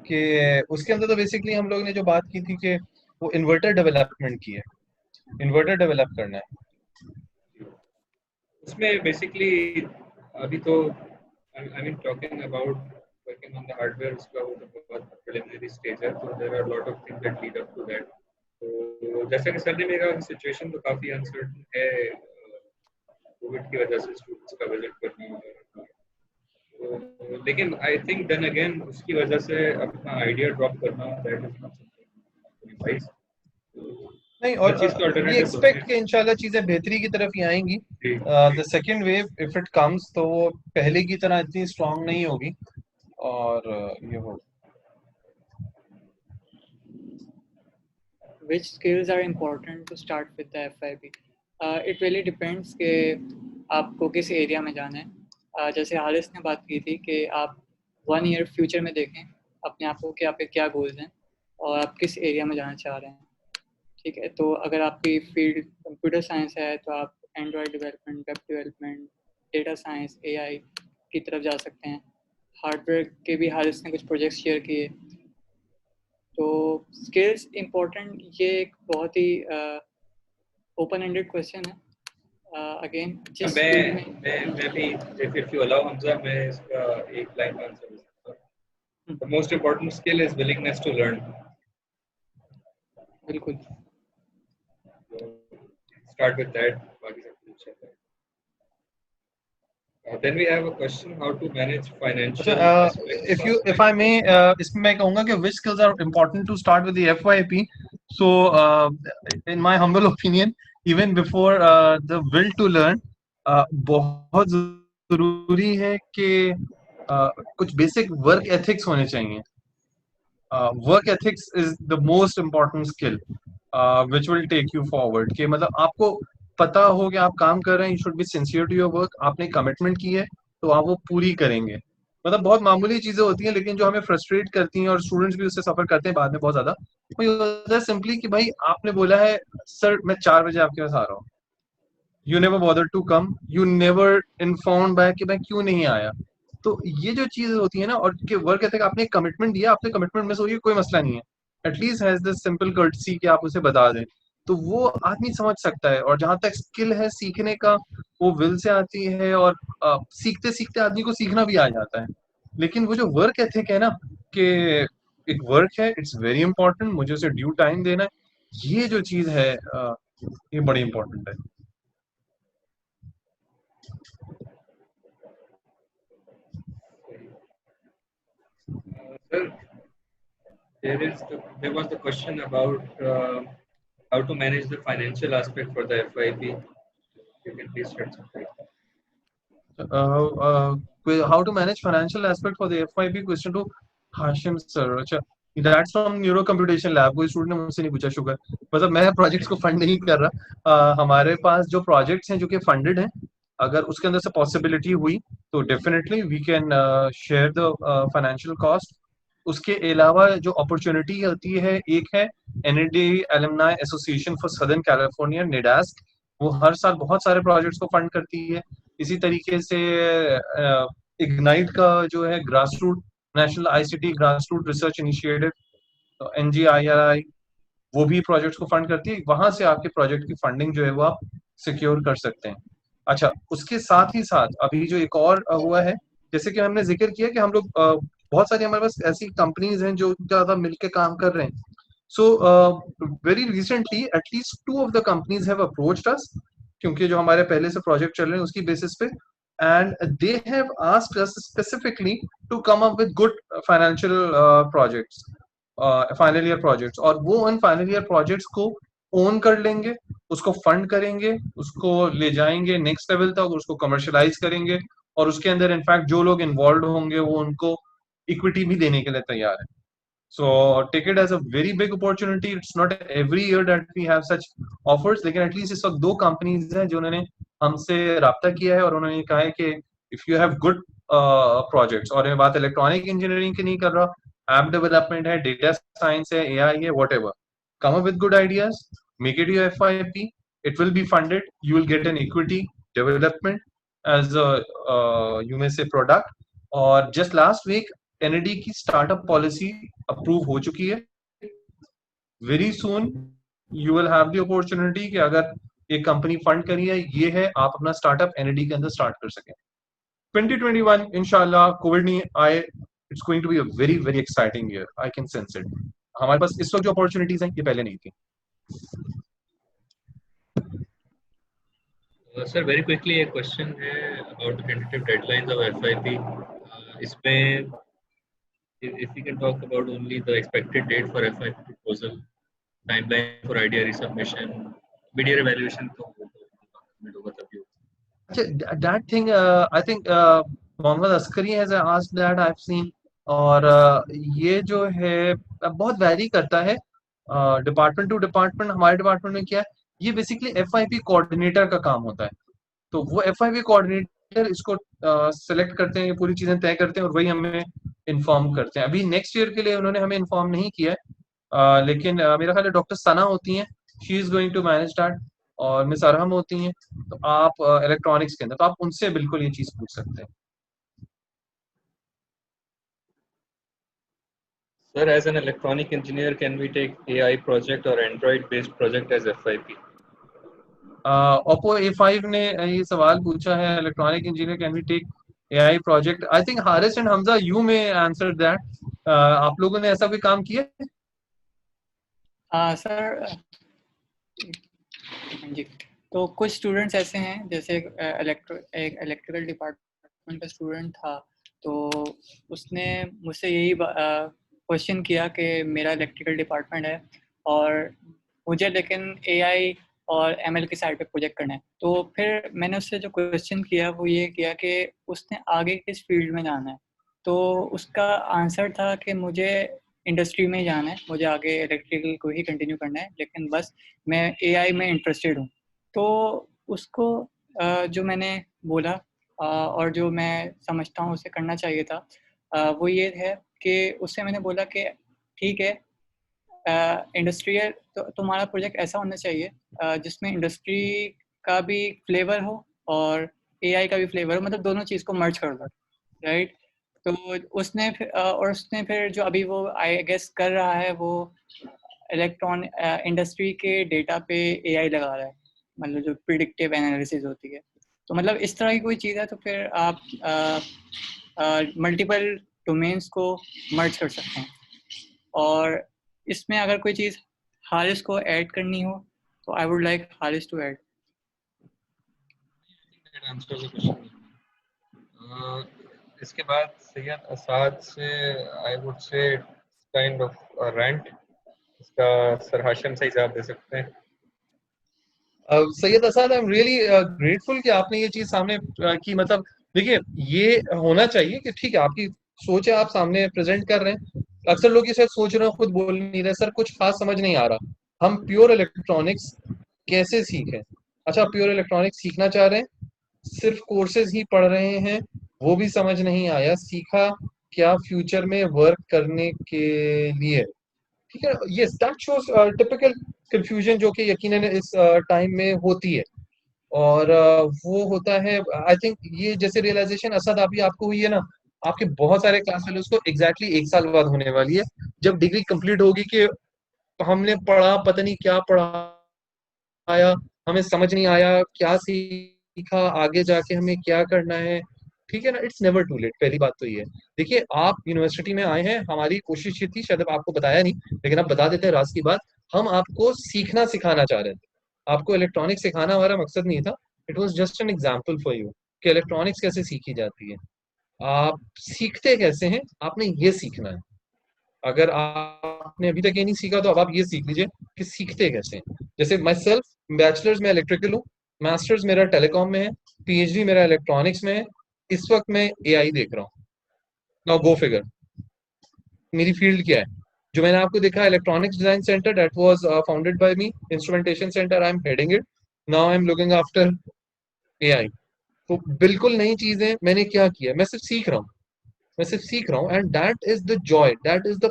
कि उसके अंदर तो बेसिकली हम लोग ने जो बात की थी कि वो इन्वर्टर डेवलपमेंट की है, इन्वर्टर डेवलप करना है। उसमें बेसिकली अभी तो I mean talking about working on the hardware, उसका वो तो बहुत प्रिलिमिनरी स्टेज है, तो there are lot of things that lead up to that. तो जैसा कि सर ने मेरा सिचुएशन तो काफ़ी अनसर्टन है कोविड की वजह से, स्टूडेंट्स का विजिट करना, तो लेकिन आई थिंक देन अगेन उसकी वजह से अपना आइडिया ड्रॉप करना, that is not something wise. नहीं, हर और चीज के वी अल्टरनेटिव होते एक्सपेक्ट हैं। कि इंशाल्लाह चीजें बेहतरी की तरफ ही आएंगी। जी, the second wave if it comes तो वो पहले की तरह इतनी स्ट्रांग नहीं होगी, और ये हो Which skills are important to start with the FIP? It really depends कि आपको किस एरिया में जाना है। जैसे हारिस ने बात की थी कि आप 1 ईयर फ्यूचर में देखें अपने आप को कि आपके क्या गोल्स हैं और आप किस एरिया में जाना चाह रहे हैं। ठीक है, तो अगर आपकी फील्ड कंप्यूटर साइंस है तो आप Android development, web development, data science, AI की तरफ जा सकते हैं। हार्डवेयर के भी हारिस ने कुछ प्रोजेक्ट्स शेयर किए। तो स्किल्स इम्पोर्टेंट, ये एक बहुत ही ओपन एंडेड क्वेश्चन है। अगेन जिस फील्ड में मैं भी if you allow हमजा, मैं इसका एक लाइन में आंसर दे सकता हूँ। The most important skill is willingness to learn. बिल्कुल So, start with that. बाकी सब कुछ अच्छा है। Then we have a question: how to manage financial aspects of if I may, इसमें मैं कहूँगा कि which skills are important to start with the FYP. So in my humble opinion, even before the will to learn, बहुत जरूरी है कि कुछ basic work ethics होने चाहिए. Work ethics is the most important skill which will take you forward. कि मतलब आपको पता हो कि आप काम कर रहे हैं, you should be sincere to your work. आपने कमिटमेंट की है तो आप वो पूरी करेंगे. मतलब बहुत मामूली चीजें होती हैं लेकिन जो हमें फ्रस्ट्रेट करती हैं, और स्टूडेंट्स भी उससे सफर करते हैं बाद में बहुत ज्यादा. वो ये होता है सिंपली कि भाई आपने बोला है सर मैं 4 बजे आपके पास आ रहा हूँ, you never bother to come, you never inform back कि मैं क्यों नहीं आया. तो ये जो चीज होती है ना, और कि वर्क एथिक, आपने कमिटमेंट दिया, आपने कमिटमेंट मिस हो गई, कोई मसला नहीं है, at least has this simple courtesy कि आप उसे बता दें, तो वो आदमी समझ सकता है. और जहां तक स्किल है सीखने का, वो विल से आती है, और सीखते सीखते आदमी को सीखना भी आ जाता है. लेकिन वो जो वर्क एथिक है ना, कि एक वर्क है, इट्स वेरी इंपॉर्टेंट, मुझे उसे ड्यू टाइम देना है, ये जो चीज है ये बड़ी इंपॉर्टेंट है. Sir, there was the question about how to manage the financial aspect for the FYP. You can please shed some light. How to manage financial aspect for the FYP, question to Hashim sir. अच्छा, that's from Neuro Computation Lab. कोई student ने मुझसे नहीं पूछा, sugar. मतलब मैं projects को fund नहीं कर रहा. हमारे पास जो प्रोजेक्ट्स हैं जो कि फंडेड हैं, अगर उसके अंदर से पॉसिबिलिटी हुई तो definitely we can share the financial cost. उसके अलावा जो अपॉर्चुनिटी होती है, एक है NAD alumni association for Southern California, NADASC. वो हर साल बहुत सारे प्रोजेक्ट्स को फंड करती है. इसी तरीके से इग्नाइट का जो है grass root, national ICT grass root research initiative, NGIRI, वो भी प्रोजेक्ट्स को फंड करती है. वहां से आपके प्रोजेक्ट की फंडिंग जो है वो आप सिक्योर कर सकते हैं. अच्छा, उसके साथ ही साथ अभी जो एक और हुआ है, जैसे कि हमने जिक्र किया कि हम लोग बहुत सारी हमारे पास ऐसी कंपनीज हैं जो ज्यादा मिलकर काम कर रहे हैं. So very recently at least 2 of the companies have approached us, क्योंकि जो हमारे पहले से प्रोजेक्ट चल रहे हैं उसकी बेसिस पे, and they have asked us specifically to come up with good financial projects, final year projects. और वो उन फाइनल ईयर प्रोजेक्ट्स को ओन कर लेंगे, उसको फंड करेंगे, उसको ले जाएंगे नेक्स्ट लेवल तक, उसको कमर्शलाइज करेंगे, और उसके अंदर इनफैक्ट जो लोग इन्वॉल्व होंगे वो उनको इक्विटी भी देने के लिए तैयार है. So take it as a very big opportunity. It's not every year that we have such offers, लेकिन एटलीस्ट इस वक्त 2 कंपनीज हैं जिन्होंने हमसे राब्ता किया है और उन्होंने कहा है कि if you have good projects, और मैं बात इलेक्ट्रॉनिक इंजीनियरिंग की नहीं कर रहा, ऐप डेवलपमेंट है, डेटा साइंस है, AI है, whatever, come up with good ideas, make it your FYP, it will be funded, you will get an equity development as a you may say product. और just last week NAD की startup policy approve हो चुकी है. Very soon you will have the opportunity कि अगर एक company fund करी है, ये है, आप अपना स्टार्टअप NAD के अंदर स्टार्ट कर सकें. 2021 इंशाल्लाह, कोविड नहीं आए, it's going to be a very very exciting year. I can sense it. हमारे पास इस वक्त जो अपॉर्चुनिटीज हैं ये पहले नहीं थी. Sir, very quickly a question है about the tentative deadlines of FYP. इसमें if we can talk about only the expected date for FYP proposal, timeline for idea resubmission, mid-year evaluation तो submit होगा तभी होगा. That thing, I think Mohammad Askari has asked that I've seen. और ये जो है बहुत वैरी करता है डिपार्टमेंट टू डिपार्टमेंट. हमारे डिपार्टमेंट में क्या है, ये बेसिकली FIP कोऑर्डिनेटर का काम होता है. तो वो FIP कोऑर्डिनेटर इसको सेलेक्ट करते हैं, ये पूरी चीजें तय करते हैं और वही हमें इन्फॉर्म करते हैं. अभी नेक्स्ट ईयर के लिए उन्होंने हमें इन्फॉर्म नहीं किया है, लेकिन मेरा ख्याल है डॉक्टर सना होती हैं, she is going to manage that, और मिस अरहम होती हैं. तो आप इलेक्ट्रॉनिक्स के अंदर, तो आप उनसे बिल्कुल ये चीज पूछ सकते हैं. Sir, as an electronic engineer, can we take AI project or Android-based project as FIP? Oppo A5 ने ये सवाल पूछा है, electronic engineer can we take AI project. I think Haris and Hamza you may answer that. आप लोगों ने ऐसा कोई काम किया है? सर जी, तो कुछ स्टूडेंट्स ऐसे हैं, जैसे एक इलेक्ट्रिकल डिपार्टमेंट का स्टूडेंट था, तो उसने मुझसे यही क्वेश्चन किया कि मेरा इलेक्ट्रिकल डिपार्टमेंट है और मुझे लेकिन AI और ML की साइड पे प्रोजेक्ट करना है. तो फिर मैंने उससे जो क्वेश्चन किया वो ये किया कि उसने आगे किस फील्ड में जाना है. तो उसका आंसर था कि मुझे इंडस्ट्री में ही जाना है, मुझे आगे इलेक्ट्रिकल को ही कंटिन्यू करना है, लेकिन बस मैं AI में इंटरेस्टेड हूँ. तो उसको जो मैंने बोला और जो मैं समझता हूँ उसे करना चाहिए था, वो ये है कि उससे मैंने बोला कि ठीक है, इंडस्ट्रियल तो तुम्हारा प्रोजेक्ट ऐसा होना चाहिए जिसमें इंडस्ट्री का भी फ्लेवर हो और AI का भी फ्लेवर हो, मतलब दोनों चीज़ को मर्ज कर दो, राइट. तो उसने फिर जो अभी वो आई गेस कर रहा है, वो इंडस्ट्री के डेटा पे AI लगा रहा है, मतलब जो प्रिडिक्टिव एनालिसिस होती है. तो मतलब इस तरह की कोई चीज़ है, तो फिर आप मल्टीपल डोमेन्स को मर्ज कर सकते हैं. और इसमें अगर कोई चीज़ हारिस को ऐड करनी हो तो I would like Haris to add. That answers the question. इसके बाद सैयद असाद से I would say kind of a rant. इसका सर हाशिम से जवाब दे सकते हैं. सैयद असाद, आई एम रियली ग्रेटफुल कि आपने ये चीज सामने की. मतलब देखिए, ये होना चाहिए कि ठीक है, आपकी सोच है, आप सामने प्रेजेंट कर रहे हैं. अक्सर लोग ये शायद सोच रहे हैं, खुद बोल नहीं रहे, सर कुछ खास समझ नहीं आ रहा, हम प्योर इलेक्ट्रॉनिक्स कैसे सीखें. अच्छा, प्योर इलेक्ट्रॉनिक्स सीखना चाह रहे हैं, सिर्फ कोर्सेज ही पढ़ रहे हैं, वो भी समझ नहीं आया, सीखा क्या फ्यूचर में वर्क करने के लिए. ठीक है, yes, that shows typical confusion जो कि यकीनन इस टाइम में होती है. और वो होता है, आई थिंक ये जैसे रियलाइजेशन असद अभी आपको हुई है ना, आपके बहुत सारे क्लास फेलोज को एग्जैक्टली 1 साल बाद होने वाली है, जब डिग्री कंप्लीट होगी, कि हमने पढ़ा, पता नहीं क्या पढ़ाया, हमें समझ नहीं आया, क्या सीखा, आगे जाके हमें क्या करना है. ठीक है ना, इट्स नेवर टू लेट. पहली बात तो ये है. देखिए, आप यूनिवर्सिटी में आए हैं, हमारी कोशिश ये थी, शायद आपको बताया नहीं, लेकिन आप बता देते हैं राज की बात, हम आपको सीखना सिखाना चाह रहे थे. आपको इलेक्ट्रॉनिक्स सिखाना हमारा मकसद नहीं था. It was just an example for you कि इलेक्ट्रॉनिक्स कैसे सीखी जाती है. आप सीखते कैसे हैं, आपने ये सीखना है. अगर आपने अभी तक ये नहीं सीखा तो अब आप ये सीख लीजिए कि सीखते कैसे हैं. जैसे माई सेल्फ, बैचलर्स में इलेक्ट्रिकल हूँ, मास्टर्स मेरा टेलीकॉम में है, PhD मेरा इलेक्ट्रॉनिक्स में है, इस वक्त मैं AI देख रहा हूँ. नाउ गो फिगर, मेरी फील्ड क्या है. जो मैंने आपको देखा, electronics design centre, that was founded by me. Instrumentation centre, I am heading it. Now I am looking after AI. तो बिल्कुल नई चीजें. मैंने क्या किया, मैं सिर्फ सीख रहा हूँ, मैं सिर्फ सीख रहा हूँ. And that is the joy, that is the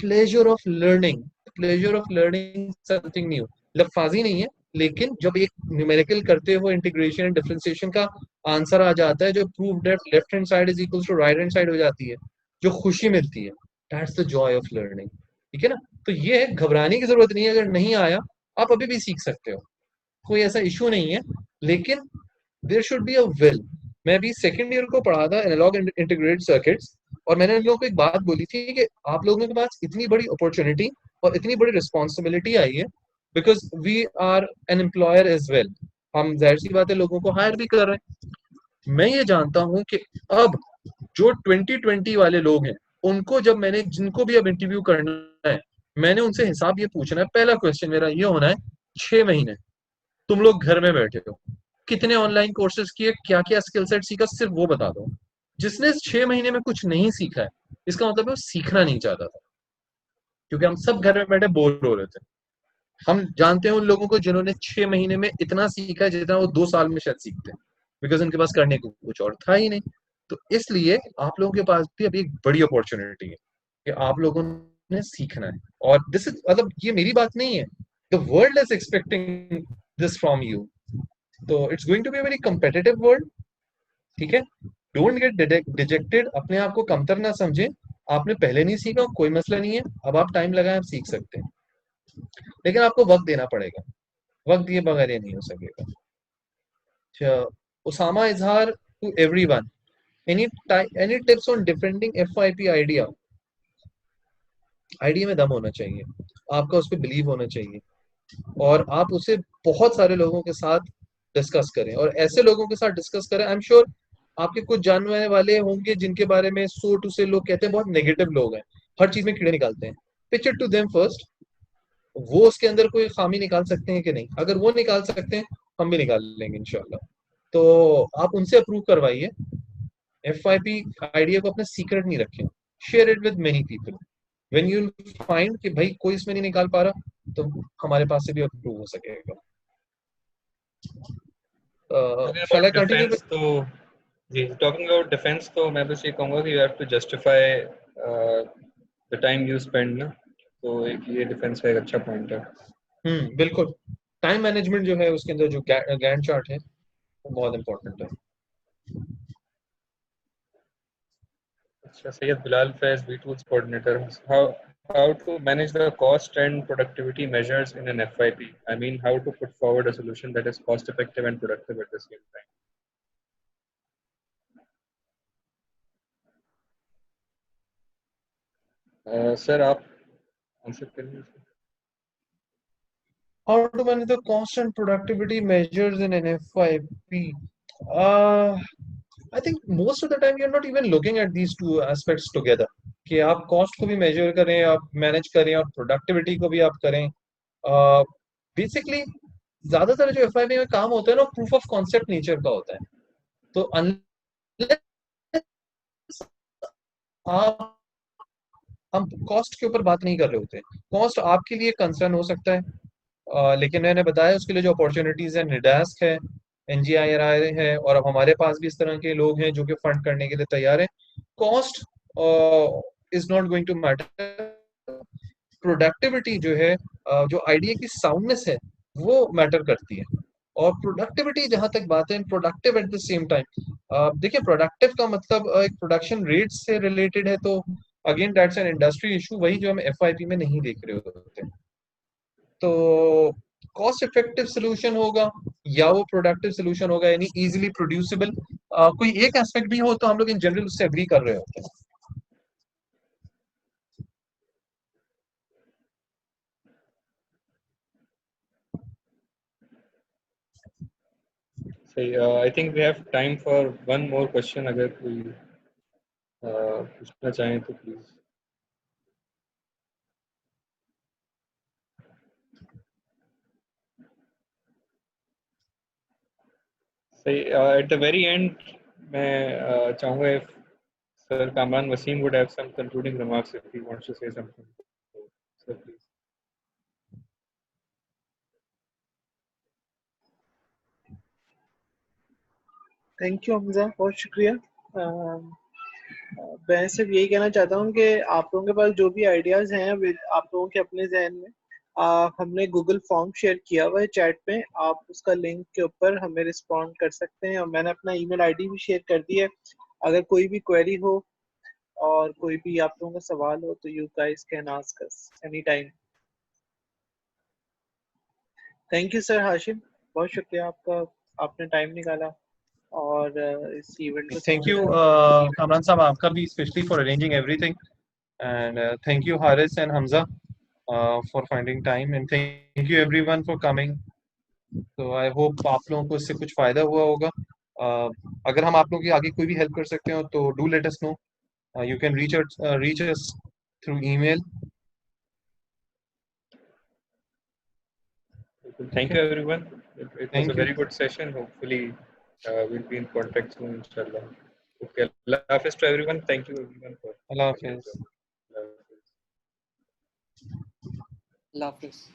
pleasure of learning. Pleasure of learning something new. लफाजी नहीं है, लेकिन जब एक न्यूमेरिकल करते हो, इंटीग्रेशन एंड डिफरेंशिएशन का आंसर आ जाता है, जो prove that left hand side is equal to right hand side हो जाती है, जो खुशी मिलती है, that's the joy of learning. ठीक है ना. तो ये है, घबराने की जरूरत नहीं है. अगर नहीं आया, आप अभी भी सीख सकते हो, कोई ऐसा इशू नहीं है. लेकिन there should be a will. मैं अभी सेकंड ईयर को पढ़ा था एनालॉग इंटीग्रेटेड सर्किट्स, और मैंने उन लोगों को एक बात बोली थी कि आप लोगों के पास इतनी बड़ी अपॉर्चुनिटी और इतनी बड़ी रिस्पॉन्सिबिलिटी आई है, because we are an employer as well. हम जाहिर सी बात है लोगों को हायर भी कर रहे हैं. मैं ये जानता हूं कि अब जो 2020 वाले लोग हैं, उनको जब मैंने, जिनको भी अब इंटरव्यू करना है, मैंने उनसे हिसाब ये पूछना है, पहला क्वेश्चन मेरा ये होना है, 6 महीने तुम लोग घर में बैठे हो, कितने ऑनलाइन कोर्सेज किए, क्या क्या स्किल सेट सीखा, सिर्फ वो बता दो। जिसने 6 महीने में कुछ नहीं सीखा है, इसका मतलब है वो सीखना नहीं चाहता था, क्योंकि हम सब घर में बैठे बोर हो रहे थे। हम जानते हैं उन लोगों को जिन्होंने 6 महीने में इतना सीखा है जितना वो 2 साल में शायद सीखते हैं, बिकॉज उनके पास करने को कुछ और था ही नहीं। तो इसलिए आप लोगों के पास भी अभी एक बड़ी अपॉर्चुनिटी है कि आप लोगों ने सीखना है। और दिस इज, मतलब ये मेरी बात नहीं है, the world is expecting this from you. तो it's going to be very competitive world, ठीक है। डोंट गेट डिजेक्टेड, अपने आप को कमतर ना समझें। आपने पहले नहीं सीखा, कोई मसला नहीं है, अब आप टाइम लगाएं, आप सीख सकते हैं, लेकिन आपको वक्त देना पड़ेगा। वक्त दिए बगैर ये नहीं हो सकेगा। अच्छा, Usama Izhar to everyone, any tips on defending FIP idea? Idea में दम होना चाहिए, आपका उस पर बिलीव होना चाहिए, और आप उसे बहुत सारे लोगों के साथ डिस्कस करें, और ऐसे लोगों के साथ डिस्कस करें। आई एम श्योर आपके कुछ जानने वाले होंगे जिनके बारे में सो टू से लोग कहते हैं बहुत नेगेटिव लोग हैं, हर चीज में कीड़े निकालते हैं। Pitch it to them first, वो उसके अंदर कोई खामी निकाल सकते हैं कि नहीं, अगर वो निकाल सकते हैं हम भी निकाल लेंगे इंशाल्लाह। तो आप उनसे अप्रूव करवाइए। एफआईपी आइडिया को अपने सीक्रेट नहीं रखें, share it with many people. When you find कि भाई कोई इसमें नहीं निकाल पा रहा, तो हमारे पास से भी अप्रूव हो सकेगा। Talking shall I about continue with? defense, तो जी टॉकिंग अबाउट डिफेंस, तो मैं बस ये कहूँगा कि you have to justify the time you spend ना, तो एक ये डिफेंस का एक अच्छा पॉइंट है। बिल्कुल, टाइम मैनेजमेंट जो है उसके अंदर जो गैंट चार्ट है वो बहुत इंपॉर्टेंट है। अच्छा, Syed Bilal Faiz, B-Tools coordinator. How to manage the cost and productivity measures in an FYP? I mean, how to put forward a solution that is cost effective and productive at the same time. Sir आप answer करिए। How to manage the cost and productivity measures in an FYP? Uh, I think most of the time you're not even looking at these two aspects together, कि आप cost को भी major करें, आप manage करें, और productivity को भी आप करें। बेसिकली ज्यादातर जो एफआईपी में काम होता है ना, प्रूफ ऑफ कॉन्सेप्ट नेचर का होता है। तो अनलेस आप, हम कॉस्ट के ऊपर बात नहीं कर रहे होते। कॉस्ट आपके लिए कंसर्न हो सकता है, लेकिन मैंने बताया उसके लिए जो अपॉर्चुनिटीज है, निडास्क है, NGIRI है, और अब हमारे पास भी इस तरह के लोग हैं जो कि फंड करने के लिए तैयार हैं। Cost is not going to matter, productivity जो है, जो आइडिया की साउंडनेस है वो मैटर करती है। और प्रोडक्टिविटी जहां तक बात है, productive at the same time, देखिए प्रोडक्टिव का मतलब एक प्रोडक्शन रेट से रिलेटेड है, तो again that's an industry issue, वही जो हम एफआईपी में नहीं देख रहे होते। तो कॉस्ट इफेक्टिव सोल्यूशन होगा या वो प्रोडक्टिव सोल्यूशन होगा, यानी इजीली प्रोड्यूसिबल, कोई एक एस्पेक्ट भी हो तो हम लोग इन जनरल उससे एग्री कर रहे होते हैं। सही, I think we have time for one more question. अगर कोई पूछना चाहें तो प्लीज। सही, at the very end मैं चाहूँगा if Sir Kamran Wasim would have some concluding remarks if he wants to say something. So, sir, please. Thank you Hamza, बहुत शुक्रिया। मैं सिर्फ यही कहना चाहता हूँ कि आप लोगों के पास जो भी आइडियाज़ हैं आप लोगों के अपने जहन में, हमने गूगल फॉर्म शेयर किया हुआ है चैट पे, आप उसका लिंक के ऊपर हमें रिस्पॉन्ड कर सकते हैं, और मैंने अपना ईमेल आईडी भी शेयर कर दी है। अगर कोई भी क्वेरी हो और कोई भी आप लोगों का सवाल हो तो you guys can ask us any time. Thank you sir Hashim, बहुत शुक्रिया आपका, आपने टाइम निकाला और इस इवेंट को थैंक यू कामरान साहब, आपका भी specially for arranging everything, and thank you Haris and Hamza for finding time, and thank you everyone for coming. तो आई होप आप लोगों को इससे कुछ फायदा हुआ होगा। अगर हम आप लोगों की आगे कोई भी हेल्प कर सकते हो तो do let us know, you can reach us through email, Thank you everyone. It was Thank a you. very good session. Hopefully we'll be in contact soon, inshallah. Okay, Allah Hafiz to everyone. Thank you everyone for Allah coming as Hafiz. well. Allah Hafiz. Allah Hafiz.